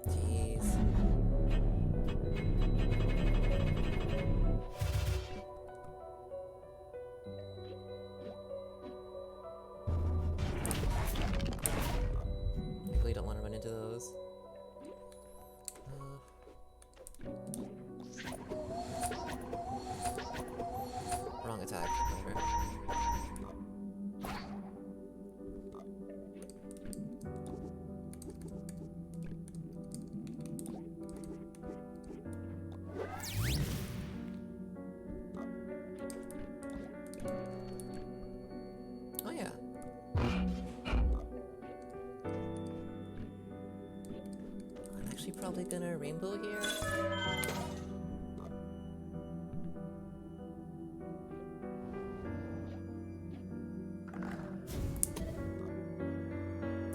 Jeez. I really don't want to run into those. Wrong attack, whatever. Oh yeah. I'm actually probably gonna rainbow here.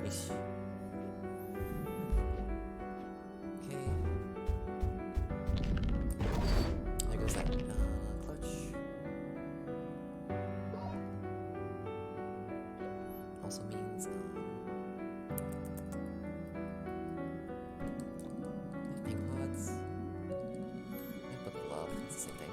Eesh. Okay. There goes that clutch. Also means pink pods. I put glove, it's the same thing.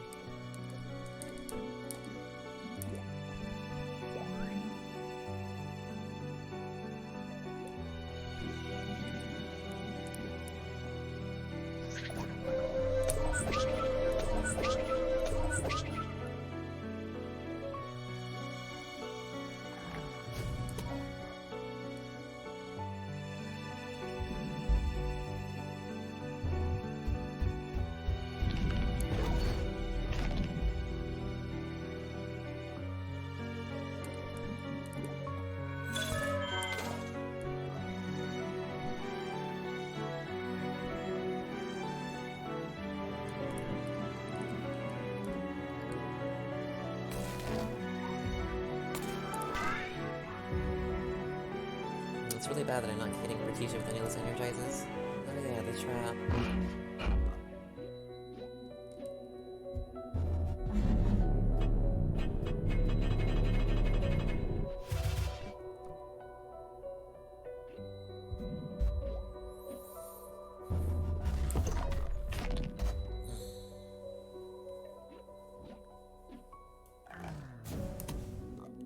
It's really bad that I'm not hitting Berticia with any of those energizes. Oh yeah, the trap.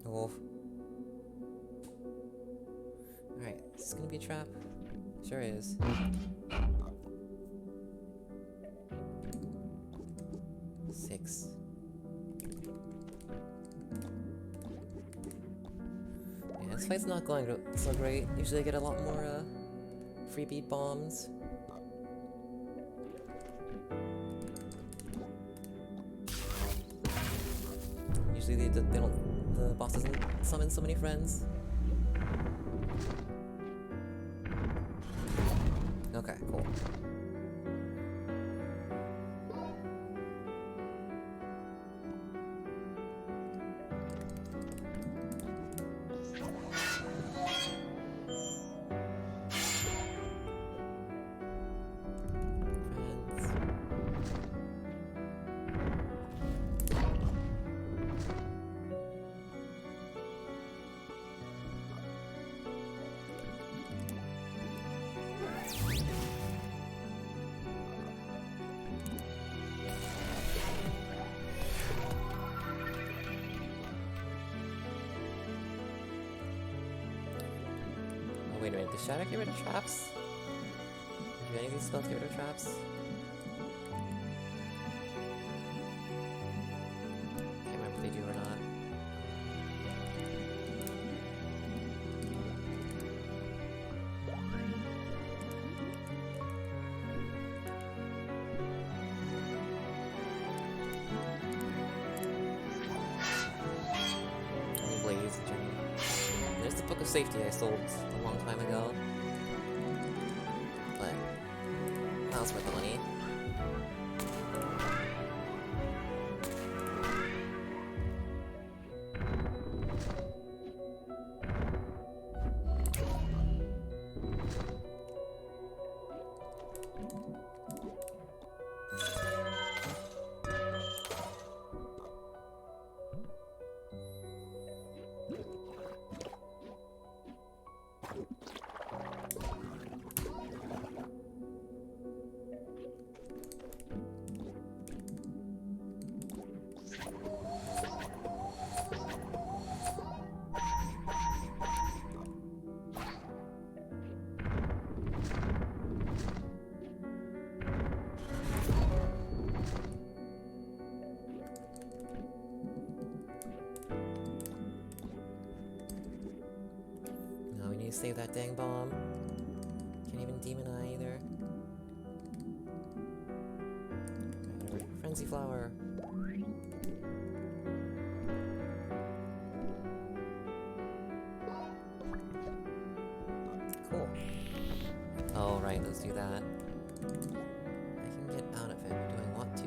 Oh. Alright, is this gonna be a trap? Sure is. Six. Yeah, this fight's not going so great. Usually I get a lot more, free beat bombs. Usually the boss doesn't summon so many friends. Okay, cool. Oh, wait a minute, does Shadow get rid of traps? Do any of these spells get rid of traps? Can't remember if they do or not. for safety I sold a long time ago. But that was worth the money. Now we need to save that dang bomb. Can't even demon eye either. Whatever. Frenzy flower. Cool. Oh, right, let's do that. I can get out of it. Do I want to?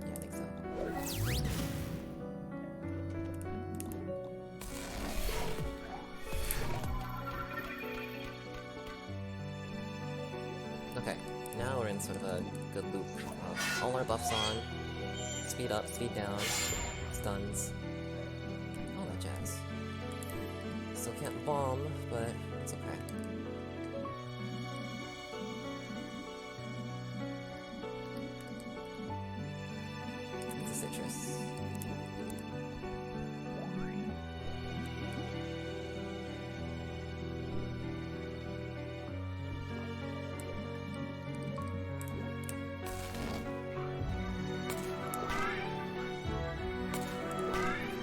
Yeah, I think so. Okay, now we're in sort of a good loop of all our buffs on, speed up, speed down, stuns, all that jazz. Still can't bomb, but it's okay. It's a citrus.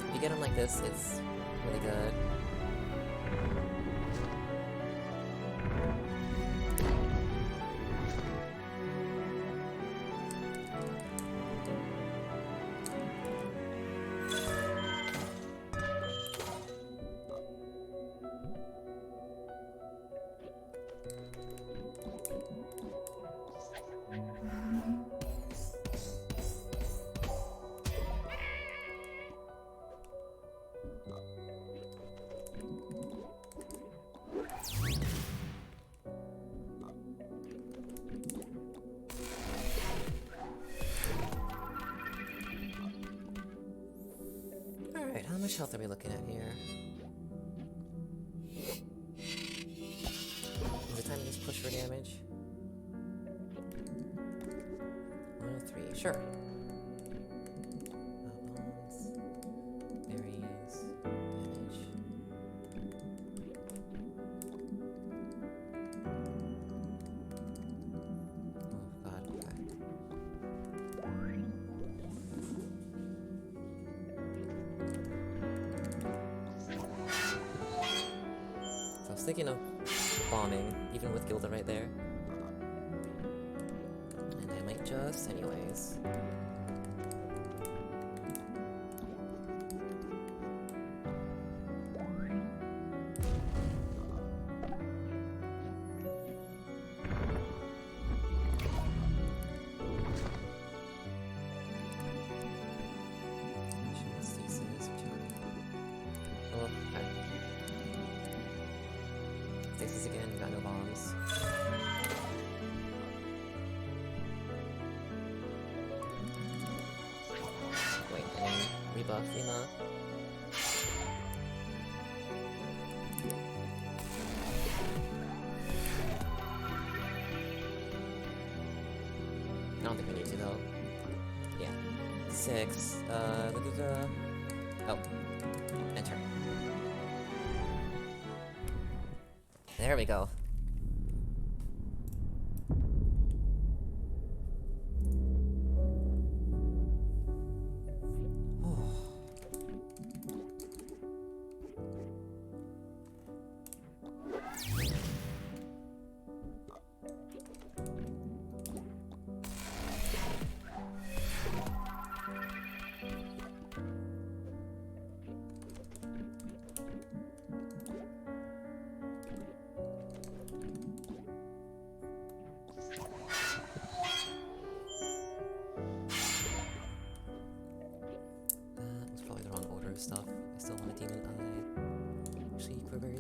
If you get them like this, it's really good. Alright, how much health are we looking at here? Is it time to just push for damage? 103, sure. Bombs, berries, damage. Oh god, okay. So I was thinking of bombing, even with Gilda right there. And I might just anyways. Oh, okay. Stasis again, got no bombs. Wait, and then rebuff Lima. I don't think we need to though. Yeah. 6, oh. Enter. There we go.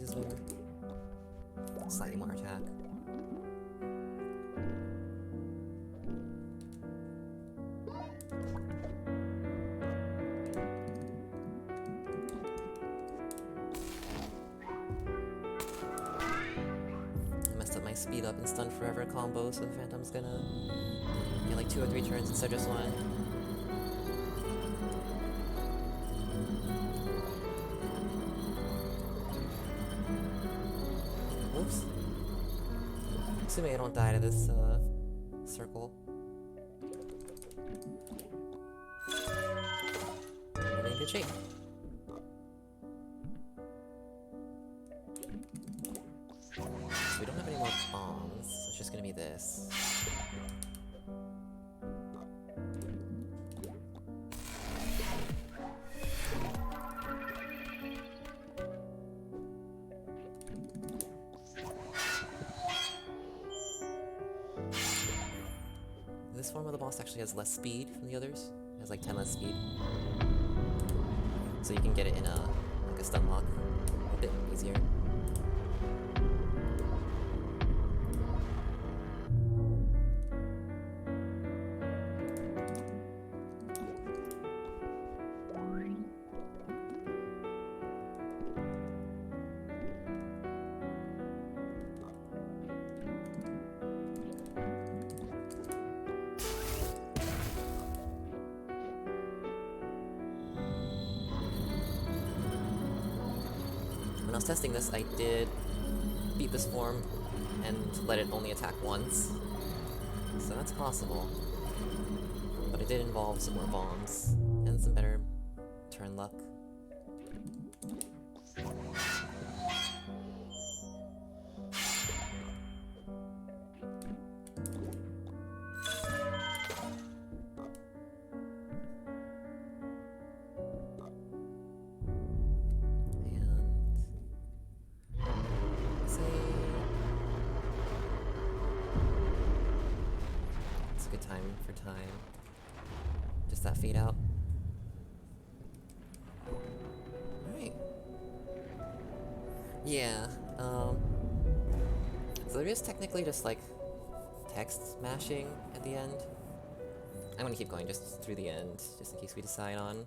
is better. Slightly more attack. I messed up my speed up and stun forever combo, so the Phantom's gonna get like 2 or 3 turns instead of just 1. Oops. Assuming I don't die to this, circle. We're in good shape. So we don't have any more bombs, so it's just gonna be this. This form of the boss actually has less speed than the others. It has like 10 less speed. So you can get it in like a stun lock a bit easier. When I was testing this, I did beat this form and let it only attack once. So that's possible. But it did involve some more bombs and some better turn luck. Just that fade out. Alright. Yeah, so there is technically just like text mashing at the end. I'm gonna keep going just through the end, just in case we decide on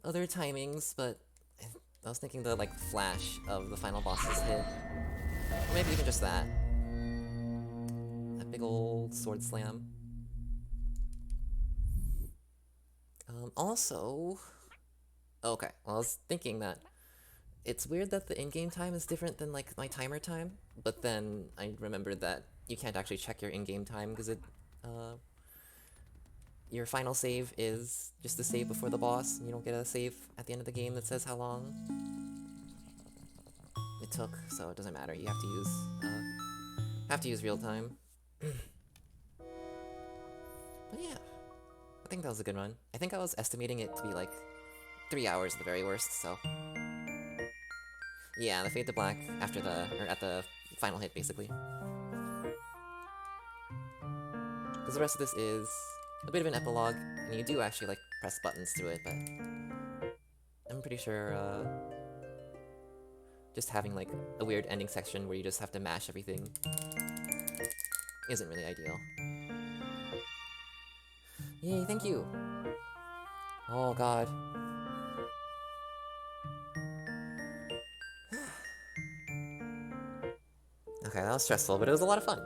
other timings, but I was thinking the like flash of the final boss's hit. Or maybe even just that. That big old sword slam. Also... Okay, well I was thinking that it's weird that the in-game time is different than like my timer time, but then I remembered that you can't actually check your in-game time because your final save is just the save before the boss, and you don't get a save at the end of the game that says how long it took, so it doesn't matter. You have to use real time. But yeah, I think that was a good run. I think I was estimating it to be like 3 hours at the very worst, so... Yeah, the fade to black after at the final hit, basically. Because the rest of this is a bit of an epilogue, and you do actually, like, press buttons through it, but... I'm pretty sure, just having, like, a weird ending section where you just have to mash everything isn't really ideal. Yay, thank you! Oh god. Okay, that was stressful, but it was a lot of fun.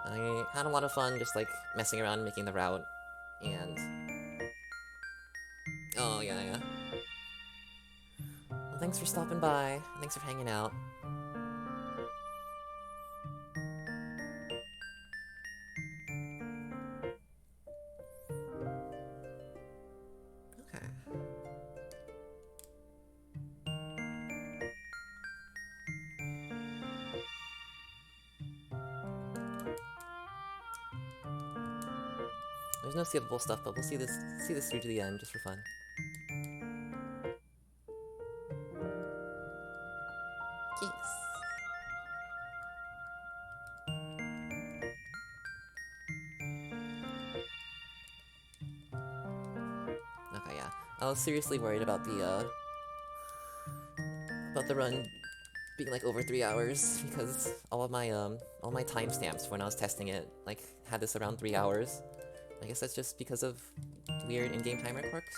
I had a lot of fun just, like, messing around making the route, and... Oh, yeah. Well, thanks for stopping by. Thanks for hanging out. Okay. There's no skippable stuff, but we'll see this through to the end just for fun. Yes. Okay, yeah. I was seriously worried about the run being like over 3 hours because all my timestamps when I was testing it like had this around 3 hours. I guess that's just because of weird in-game timer quirks.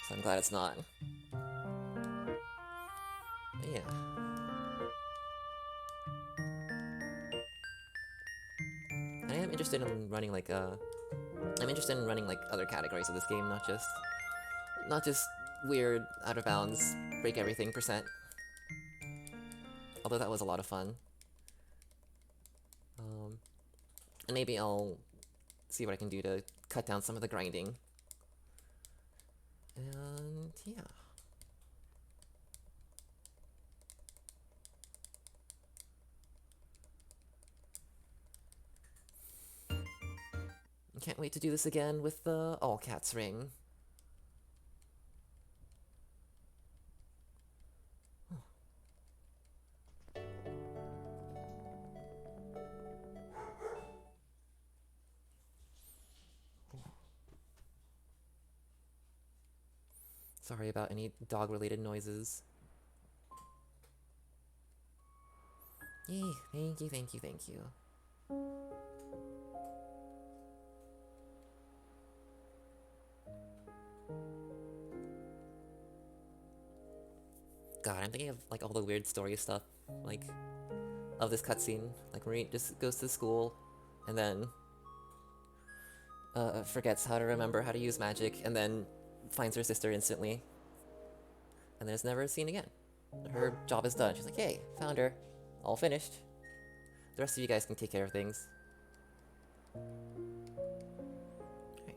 So I'm glad it's not. But yeah. I am interested in running like other categories of this game, not just weird out of bounds break everything percent. Although that was a lot of fun. And maybe I'll see what I can do to cut down some of the grinding. And yeah. Can't wait to do this again with the All Cats ring. Sorry about any dog-related noises. Yay, thank you, thank you, thank you. God, I'm thinking of like all the weird story stuff, like of this cutscene. Like Marie just goes to school and then forgets how to remember how to use magic and then finds her sister instantly. And then is never seen again. Her job is done. She's like, hey, found her. All finished. The rest of you guys can take care of things. Alright.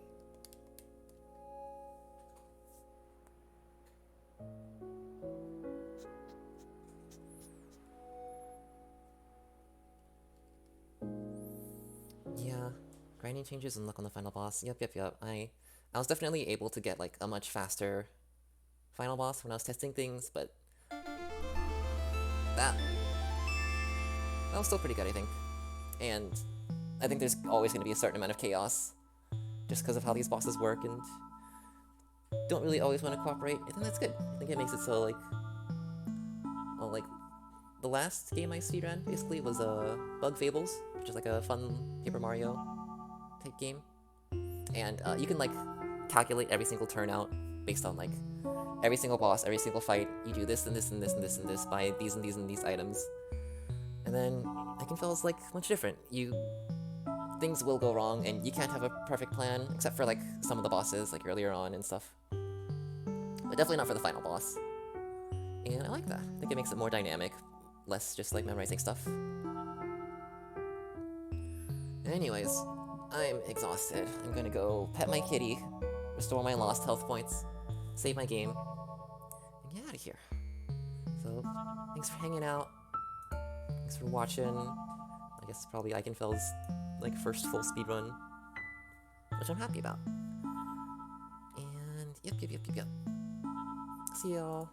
Yeah, grinding changes and luck on the final boss. Yep. I was definitely able to get like a much faster final boss when I was testing things, but that was still pretty good, I think. And I think there's always going to be a certain amount of chaos, just because of how these bosses work and don't really always want to cooperate. I think that's good. I think it makes it so like, well, like the last game I speedran basically was Bug Fables, which is like a fun Paper Mario type game, and you can like calculate every single turnout based on like every single boss, every single fight. You do this and this and this and this and this by these and these and these items. And then Ikenfell is like much different. Things will go wrong and you can't have a perfect plan, except for like some of the bosses like earlier on and stuff. But definitely not for the final boss. And I like that. I think it makes it more dynamic, less just like memorizing stuff. Anyways, I'm exhausted. I'm gonna go pet my kitty, restore my lost health points, save my game, and get out of here. So, thanks for hanging out. Thanks for watching. I guess probably Ikenfell's like first full speedrun, which I'm happy about. And yep. See y'all.